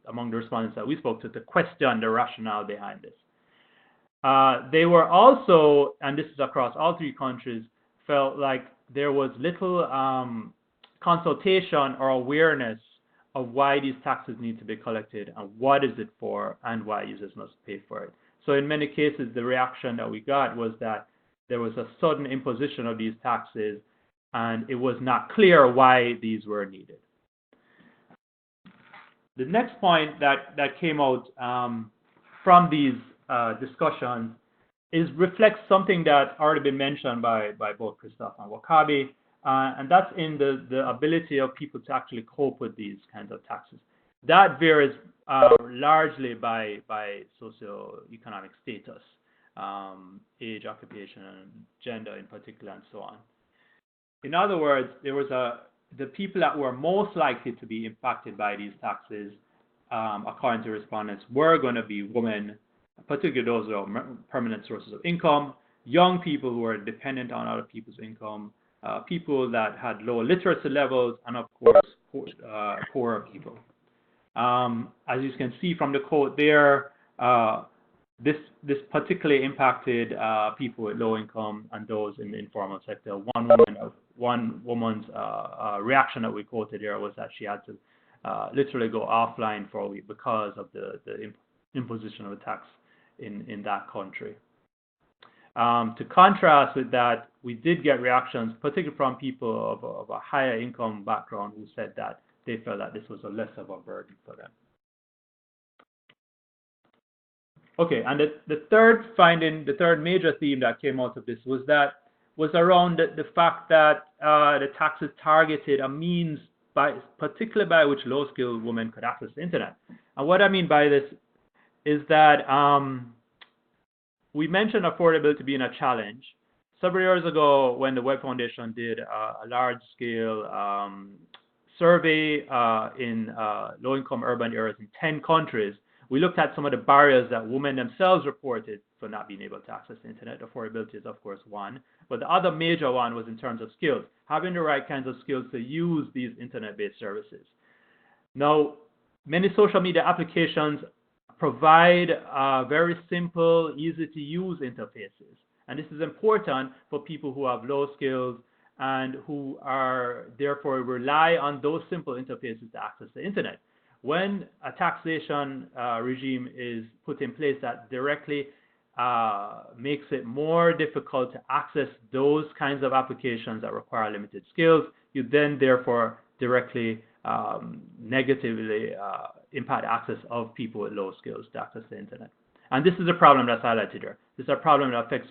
among the respondents that we spoke to question the rationale behind this. They were also, and this is across all 3 countries, felt like there was little consultation or awareness of why these taxes need to be collected and what is it for and why users must pay for it. So in many cases, the reaction that we got was that there was a sudden imposition of these taxes and it was not clear why these were needed. The next point that came out from these discussions reflects something that's already been mentioned by both Christophe and Wakabi, and that's in the ability of people to actually cope with these kinds of taxes. That varies largely by socioeconomic status, age, occupation, and gender in particular, and so on. In other words, there was the people that were most likely to be impacted by these taxes, according to respondents, were going to be women, particularly those who are permanent sources of income, young people who are dependent on other people's income, people that had low literacy levels, and of course, poorer people. As you can see from the quote there, this particularly impacted people with low income and those in the informal sector. One woman's reaction that we quoted here was that she had to literally go offline for a week because of the imposition of a tax in that country. To contrast with that, we did get reactions, particularly from people of a higher income background, who said that they felt that this was a less of a burden for them. Okay, and the third finding, the third major theme that came out of this was around the fact that the taxes targeted a means, particularly by which low-skilled women could access the internet. And what I mean by this is that we mentioned affordability being a challenge. Several years ago, when the Web Foundation did a large-scale survey in low-income urban areas in 10 countries, we looked at some of the barriers that women themselves reported for not being able to access the internet. Affordability is, of course, one. But the other major one was in terms of skills, having the right kinds of skills to use these internet-based services. Now, many social media applications provide very simple, easy-to-use interfaces. And this is important for people who have low skills and who are therefore rely on those simple interfaces to access the internet. When a taxation regime is put in place that directly makes it more difficult to access those kinds of applications that require limited skills, you then therefore directly negatively impact access of people with low skills to access the internet. And this is a problem that's highlighted here. This is a problem that affects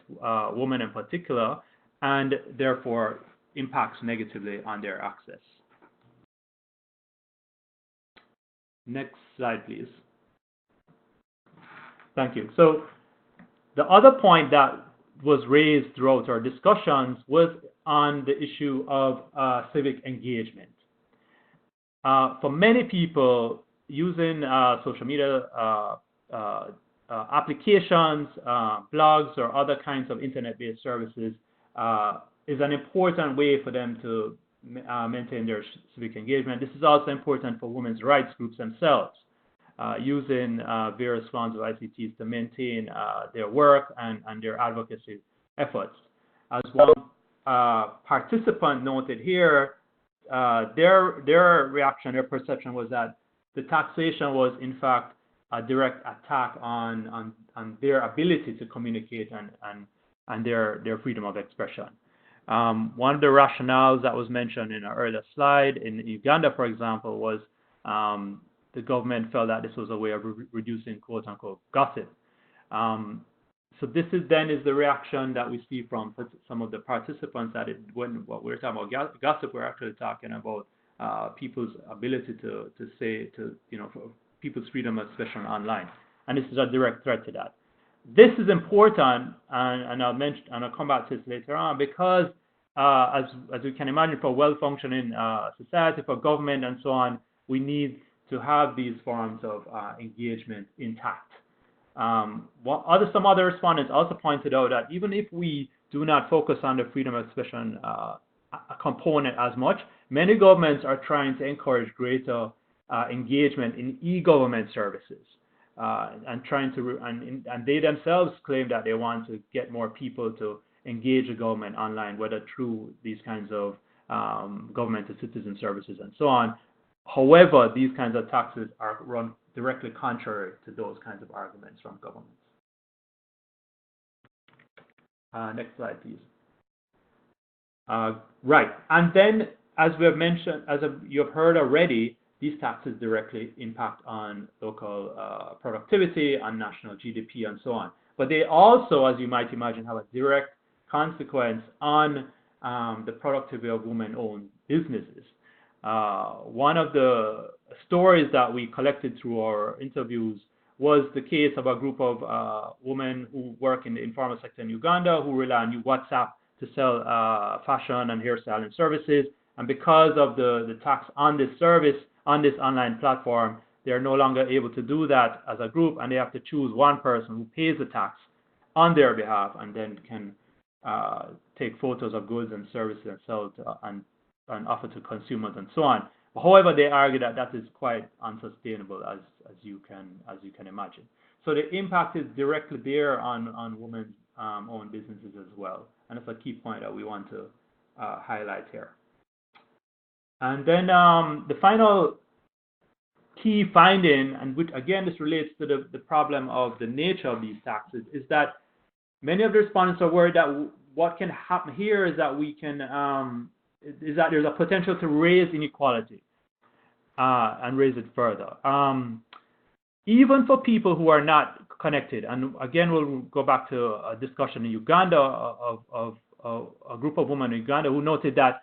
women in particular and therefore impacts negatively on their access. Next slide, please. Thank you. So the other point that was raised throughout our discussions was on the issue of civic engagement. For many people, using social media applications, blogs, or other kinds of internet-based services is an important way for them to maintain their civic engagement. This is also important for women's rights groups themselves, using various forms of ICTs to maintain their work and their advocacy efforts. As one participant noted here, their reaction, their perception was that the taxation was in fact a direct attack on their ability to communicate and their freedom of expression. One of the rationales that was mentioned in an earlier slide in Uganda, for example, was the government felt that this was a way of reducing quote-unquote gossip. So this is the reaction that we see from some of the participants that when what we're talking about gossip, we're actually talking about people's ability to for people's freedom of expression online, and this is a direct threat to that. This is important, and I'll mention, and I'll come back to this later on, because as you can imagine, for a well-functioning society, for government and so on, we need to have these forms of engagement intact. Some other respondents also pointed out that even if we do not focus on the freedom of expression component as much, many governments are trying to encourage greater engagement in e-government services. And trying to and they themselves claim that they want to get more people to engage the government online, whether through these kinds of government to citizen services and so on. However, these kinds of taxes are run directly contrary to those kinds of arguments from governments. Next slide, please. Right, and then as we have mentioned, you have heard already, these taxes directly impact on local productivity, on national GDP, and so on. But they also, as you might imagine, have a direct consequence on the productivity of women-owned businesses. One of the stories that we collected through our interviews was the case of a group of women who work in the informal sector in Uganda who rely on WhatsApp to sell fashion and hairstyling services. And because of the tax on this service, on this online platform, they are no longer able to do that as a group, and they have to choose one person who pays the tax on their behalf and then can take photos of goods and services and sell and offer to consumers and so on. However, they argue that that is quite unsustainable, as you can imagine. So the impact is directly there on women-owned businesses as well, and it's a key point that we want to highlight here. And then the final key finding, and which again this relates to the problem of the nature of these taxes, is that many of the respondents are worried that what can happen here is that there's a potential to raise inequality. and raise it further. Even for people who are not connected, and again, we'll go back to a discussion in Uganda of a group of women in Uganda who noted that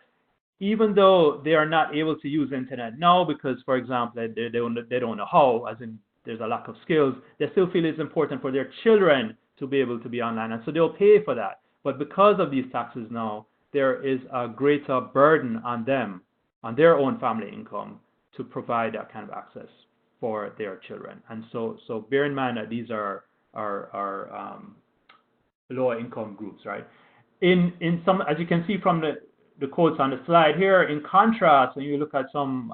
even though they are not able to use the internet now because, for example, they don't know how, as in there's a lack of skills, they still feel it's important for their children to be able to be online, and so they'll pay for that. But because of these taxes now, there is a greater burden on them, on their own family income, to provide that kind of access for their children. And so bear in mind that these are lower income groups, right? In some, as you can see from the quotes on the slide here, in contrast, when you look at some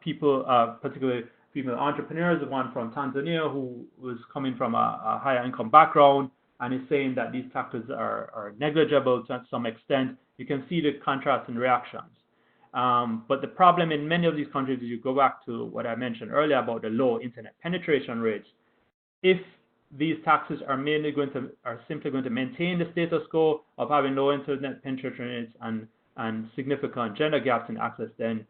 people, particularly female entrepreneurs, the one from Tanzania who was coming from a higher income background and is saying that these taxes are negligible to some extent, you can see the contrast in reactions. But the problem in many of these countries is you go back to what I mentioned earlier about the low internet penetration rates. If these taxes are simply going to maintain the status quo of having low internet penetration rates and significant gender gaps in access, then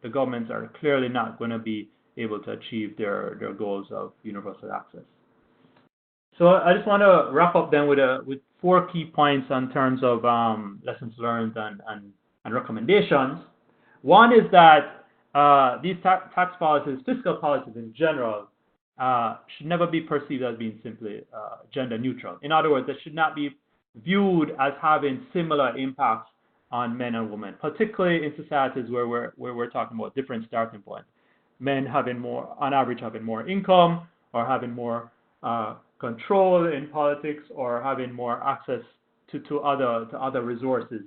the governments are clearly not going to be able to achieve their goals of universal access. So I just want to wrap up then with 4 key points in terms of lessons learned and recommendations. One is that these tax policies, fiscal policies in general, should never be perceived as being simply gender neutral. In other words, they should not be viewed as having similar impacts on men and women, particularly in societies where we're talking about different starting points. Men having more, on average, having more income, or having more control in politics, or having more access to other resources,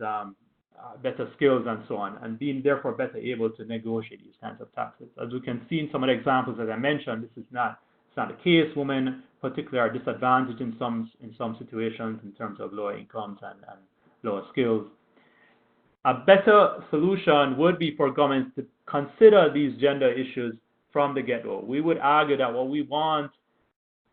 better skills, and so on, and being therefore better able to negotiate these kinds of taxes. As we can see in some of the examples that I mentioned, this is not the case. Women particularly are disadvantaged in some situations in terms of lower incomes and lower skills. A better solution would be for governments to consider these gender issues from the get-go. We would argue that what we want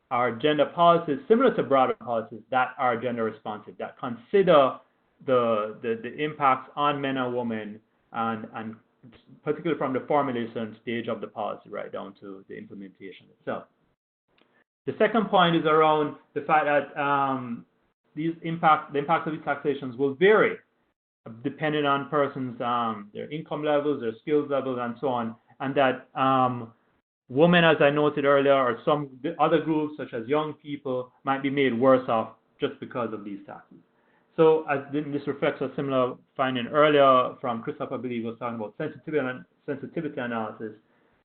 are gender policies similar to broader policies that are gender responsive, that consider the impacts on men and women, and particularly from the formulation stage of the policy right down to the implementation itself. The second point is around the fact that the impacts of these taxations will vary depending on persons, their income levels, their skills levels, and so on, and that women, as I noted earlier, or some other groups such as young people might be made worse off just because of these taxes. So as this reflects a similar finding earlier from Christopher, I believe, was talking about sensitivity analysis.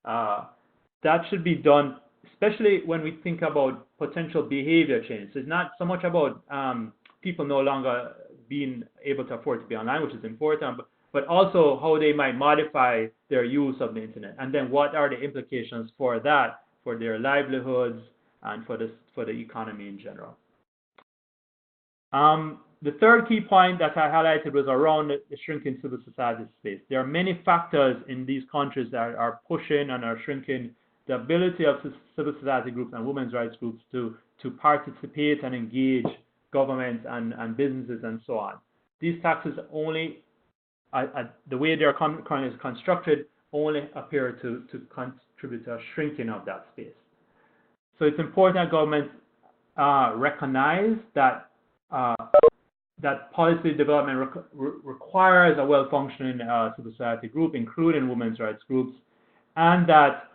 That should be done, especially when we think about potential behavior change. So it's not so much about people no longer being able to afford to be online, which is important, but also how they might modify their use of the internet, and then what are the implications for that, for their livelihoods and for the economy in general. The third key point that I highlighted was around the shrinking civil society space. There are many factors in these countries that are pushing and are shrinking the ability of civil society groups and women's rights groups to participate and engage governments and businesses and so on. These taxes only, the way they're currently constructed, only appear to contribute to a shrinking of that space. So it's important that governments recognize that that policy development requires a well-functioning civil society group, including women's rights groups, and that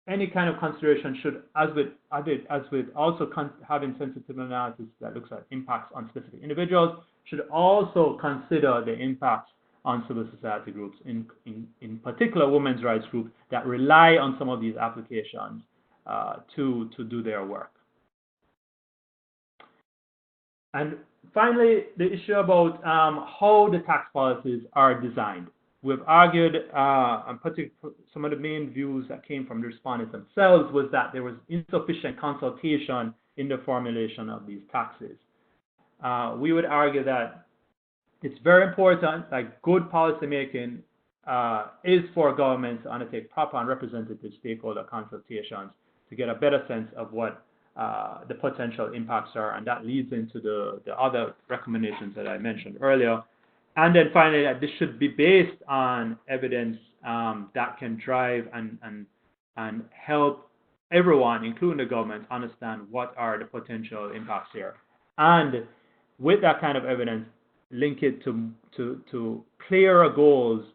any kind of consideration should, as with also having sensitive analysis that looks at impacts on specific individuals, should also consider the impacts on civil society groups, in particular women's rights groups that rely on some of these applications to do their work. And finally, the issue about how the tax policies are designed. We've argued, and particularly some of the main views that came from the respondents themselves was that there was insufficient consultation in the formulation of these taxes. We would argue that it's very important that good policy making is for governments to undertake proper and representative stakeholder consultations to get a better sense of what the potential impacts are, and that leads into the other recommendations that I mentioned earlier. And then finally, that this should be based on evidence that can drive and help everyone, including the government, understand what are the potential impacts here. And with that kind of evidence, link it to clearer goals,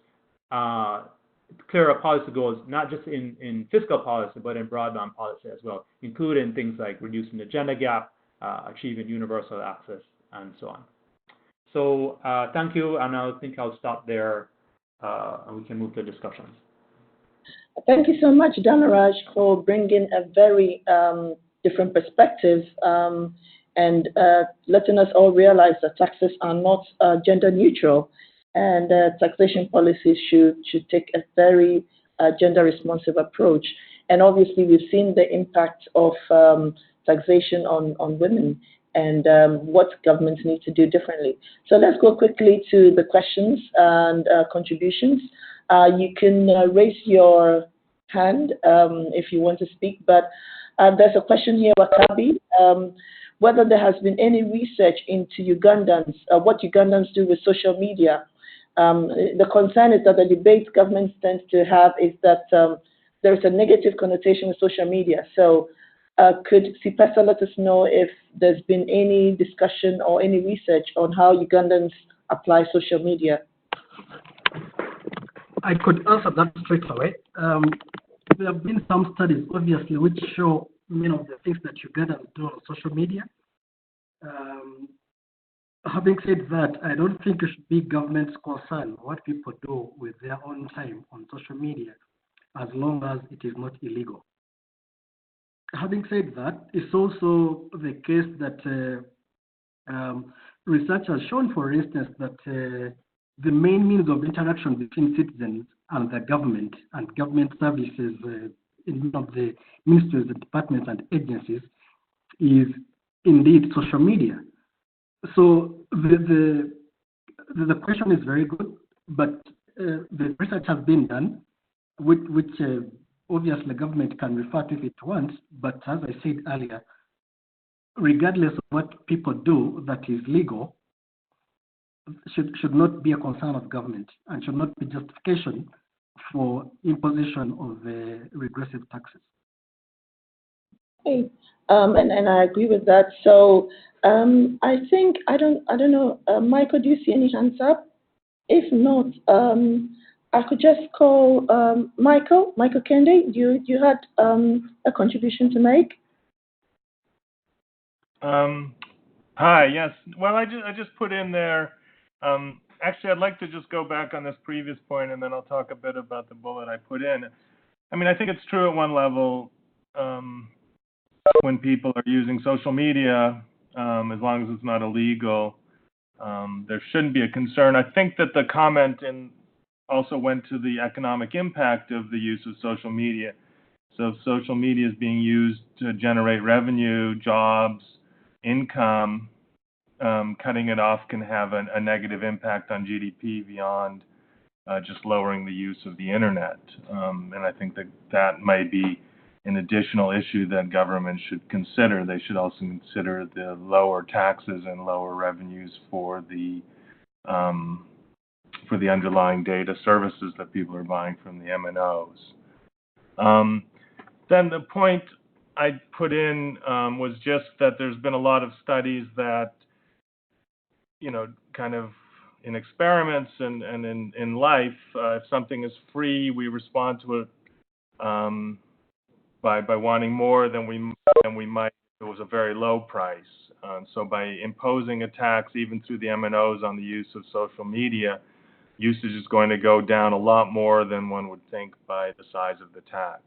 clearer policy goals, not just in fiscal policy, but in broadband policy as well, including things like reducing the gender gap, achieving universal access, and so on. So thank you, and I think I'll stop there, and we can move to discussions. Thank you so much, Damaraj, for bringing a very different perspective and letting us all realize that taxes are not gender neutral, and taxation policies should take a very gender responsive approach. And obviously, we've seen the impact of taxation on women and what governments need to do differently. So let's go quickly to the questions and contributions. You can raise your hand if you want to speak, but there's a question here, Wakabi, whether there has been any research into Ugandans, what Ugandans do with social media. The concern is that the debate governments tend to have is that there is a negative connotation with social media. So could Sipesa let us know if there's been any discussion or any research on how Ugandans apply social media? I could answer that straight away. There have been some studies, obviously, which show many of the things that Ugandans do on social media. Having said that, I don't think it should be government's concern what people do with their own time on social media, as long as it is not illegal. Having said that, it's also the case that research has shown, for instance, that the main means of interaction between citizens and the government and government services in one of the ministries, the departments and agencies is indeed social media. So the question is very good, but the research has been done, which obviously the government can refer to if it wants, but as I said earlier, regardless of what people do that is legal, should not be a concern of government and should not be justification for imposition of regressive taxes. Okay. And I agree with that. So I think I don't know, Michael, do you see any hands up? If not, I could just call Michael Kende. You had a contribution to make. Hi. Yes. Well, I just put in there. Actually, I'd like to just go back on this previous point, and then I'll talk a bit about the bullet I put in. I mean, I think it's true at one level. When people are using social media, as long as it's not illegal, there shouldn't be a concern. I think that the comment also went to the economic impact of the use of social media. So if social media is being used to generate revenue, jobs, income, cutting it off can have a negative impact on GDP beyond just lowering the use of the internet. And I think that might be an additional issue that government should consider. They should also consider the lower taxes and lower revenues for the underlying data services that people are buying from the MNOs. Then the point I put in was just that there's been a lot of studies that, kind of in experiments and in life, if something is free, we respond to it by wanting more than we might if it was a very low price. So by imposing a tax even through the MNOs on the use of social media, usage is going to go down a lot more than one would think by the size of the tax.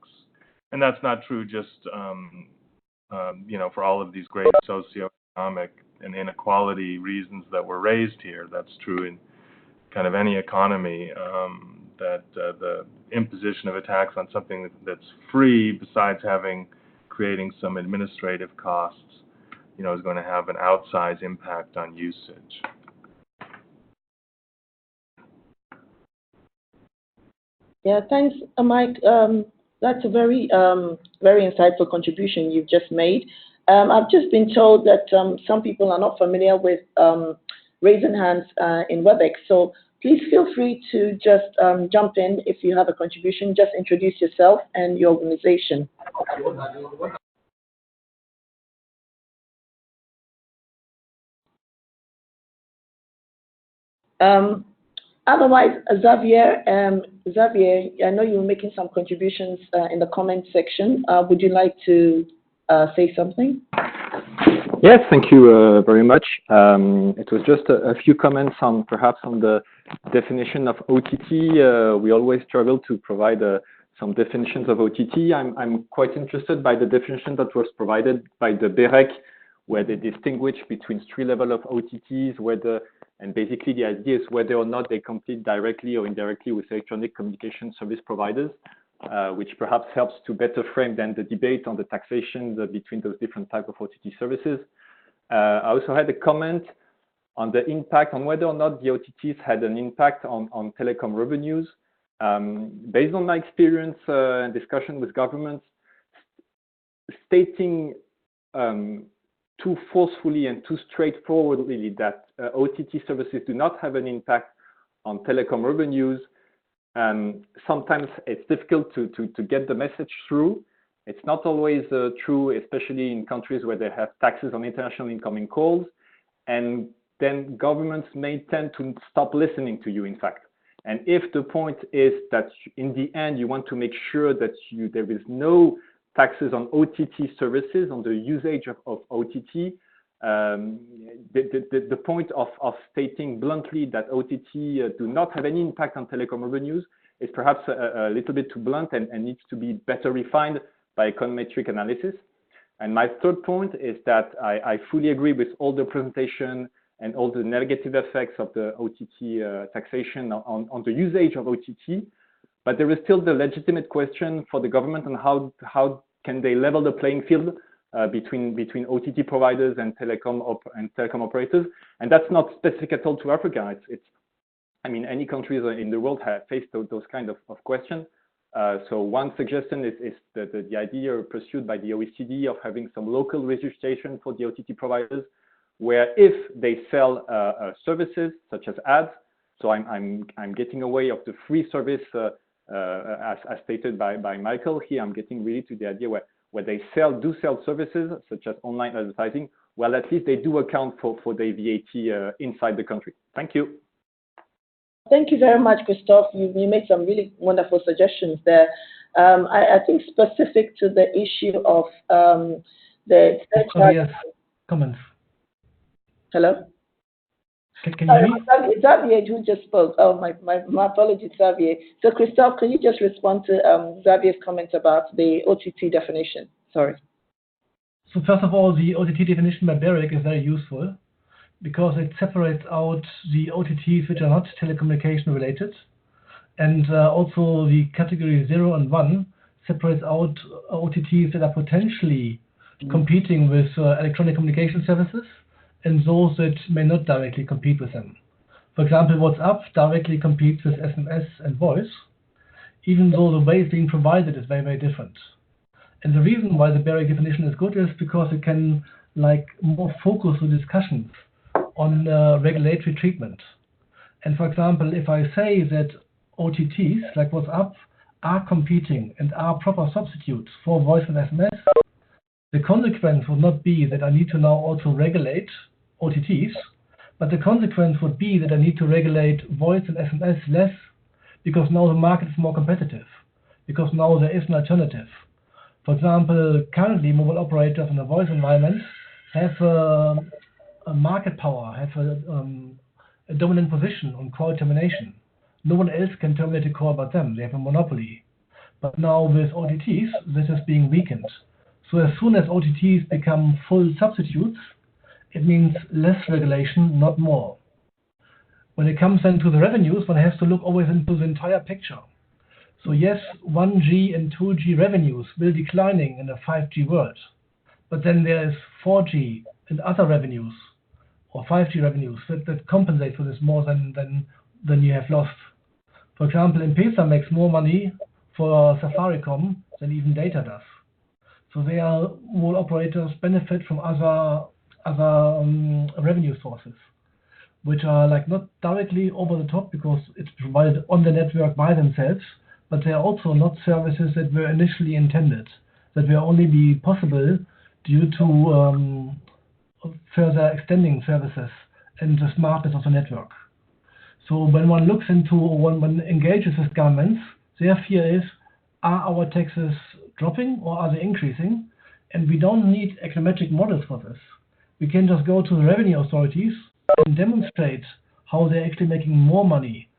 And that's not true just for all of these great socioeconomic and inequality reasons that were raised here. That's true in kind of any economy, that the imposition of a tax on something that's free, besides creating some administrative costs, is going to have an outsized impact on usage. Yeah, thanks, Mike. That's a very, very insightful contribution you've just made. I've just been told that some people are not familiar with raising hands in WebEx. So Please feel free to just jump in if you have a contribution. Just introduce yourself and your organization. Otherwise, Xavier, I know you were making some contributions in the comment section. Would you like to say something? Yes, thank you very much. It was just a few comments on perhaps on the definition of OTT. We always struggle to provide some definitions of OTT. I'm quite interested by the definition that was provided by the BEREC, where they distinguish between three levels of OTTs, and basically the idea is whether or not they compete directly or indirectly with electronic communication service providers, which perhaps helps to better frame then the debate on the taxation between those different types of OTT services. I also had a comment on the impact on whether or not the OTTs had an impact on telecom revenues. Based on my experience and discussion with governments, stating too forcefully and too straightforwardly that OTT services do not have an impact on telecom revenues, sometimes it's difficult to get the message through. It's not always true, especially in countries where they have taxes on international incoming calls, and then governments may tend to stop listening to you, in fact. And if the point is that in the end you want to make sure that there is no taxes on OTT services, on the usage of OTT, the point of stating bluntly that OTT do not have any impact on telecom revenues is perhaps a little bit too blunt and needs to be better refined by econometric analysis. And my third point is that I fully agree with all the presentation and all the negative effects of the OTT taxation on the usage of OTT. But there is still the legitimate question for the government on how can they level the playing field between OTT providers and telecom operators. And that's not specific at all to Africa. I mean, any countries in the world have faced those kind of questions. So one suggestion is the idea pursued by the OECD of having some local registration for the OTT providers, where if they sell services such as ads, so I'm getting away of the free service as stated by Michael here. I'm getting really to the idea where they do sell services such as online advertising. Well, at least they do account for their VAT inside the country. Thank you. Thank you very much, Christophe. You made some really wonderful suggestions there. I think specific to the issue of the comments. Hello? Can you hear me? Xavier, who just spoke. Oh, my apologies, Xavier. So, Christophe, can you just respond to Xavier's comments about the OTT definition? Sorry. So first of all, the OTT definition by BEREC is very useful because it separates out the OTTs which are not telecommunication related, and also the category 0 and 1 separates out OTTs that are potentially competing with electronic communication services, and those that may not directly compete with them. For example, WhatsApp directly competes with SMS and voice, even though the way it's being provided is very, very different. And the reason why the BEREC definition is good is because it can more focus the discussions on regulatory treatment. And for example, if I say that OTTs like WhatsApp are competing and are proper substitutes for voice and SMS, the consequence would not be that I need to now also regulate OTTs, but the consequence would be that I need to regulate voice and SMS less, because now the market is more competitive, because now there is an alternative. For example, currently mobile operators in the voice environment have a market power, have a dominant position on call termination. No one else can terminate a call but them. They have a monopoly. But now with OTTs, this is being weakened. So as soon as OTTs become full substitutes, it means less regulation, not more. When it comes then to the revenues, one has to look always into the entire picture. So yes, 1G and 2G revenues will be declining in a 5G world. But then there is 4G and other revenues, or 5G revenues, that compensate for this more than you have lost. For example, M-Pesa makes more money for Safaricom than even data does. So mobile operators benefit from other revenue sources. which are like not directly over the top because it's provided on the network by themselves, but they are also not services that were initially intended, that will only be possible due to further extending services and the smartness of the network. So when one looks into, when one engages with governments, their fear is, are our taxes dropping or are they increasing? And we don't need econometric models for this. We can just go to the revenue authorities and demonstrate how they're actually making more money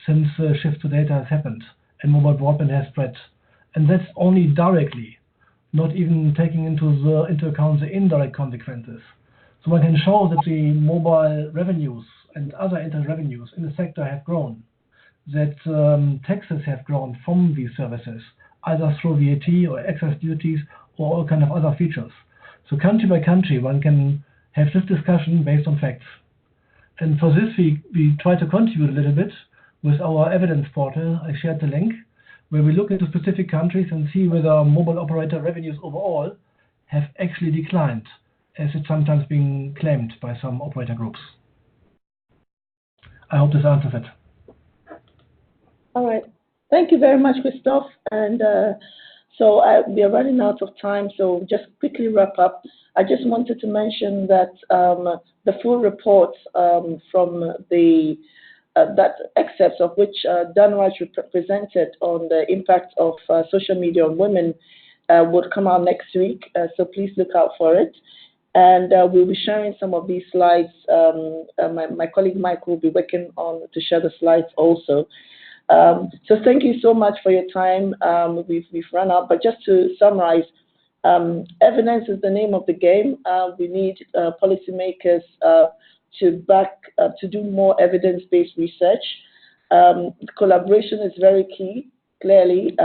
since the shift to data has happened and mobile broadband has spread. And that's only directly, not even taking into account the indirect consequences. So one can show that the mobile revenues and other internet revenues in the sector have grown, that taxes have grown from these services, either through VAT or excess duties or all kind of other features. So country by country, one can have this discussion based on facts. And for this, we try to contribute a little bit with our evidence portal. I shared the link, where we look into specific countries and see whether mobile operator revenues overall have actually declined, as it's sometimes being claimed by some operator groups. I hope this answers it. All right. Thank you very much, Christophe. And we are running out of time, so just quickly wrap up. I just wanted to mention that the full report from the that excerpts of which Danraj presented on the impact of social media on women would come out next week, so please look out for it. And we'll be sharing some of these slides. My colleague Mike will be working on to share the slides also. So thank you so much for your time. We've run out, but just to summarize, evidence is the name of the game. We need policymakers to do more evidence-based research. Collaboration is very key, clearly,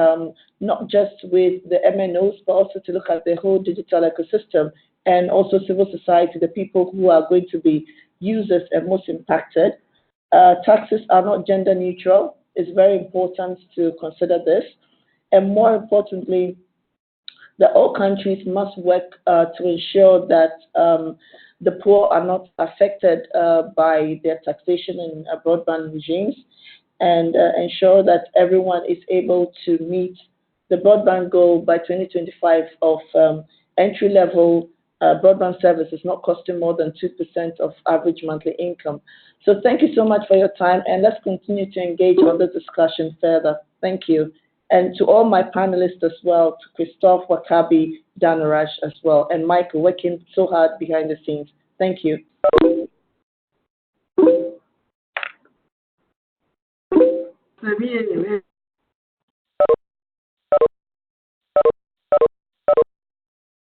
not just with the MNOs, but also to look at the whole digital ecosystem and also civil society, the people who are going to be users and most impacted. Taxes are not gender neutral. It's very important to consider this. And more importantly, that all countries must work to ensure that the poor are not affected by their taxation and broadband regimes, and ensure that everyone is able to meet the broadband goal by 2025 of entry-level broadband services not costing more than 2% of average monthly income. So thank you so much for your time, and let's continue to engage on the discussion further. Thank you. And to all my panelists as well, to Christophe, Wakabi, Danraj as well, and Michael working so hard behind the scenes. Thank you.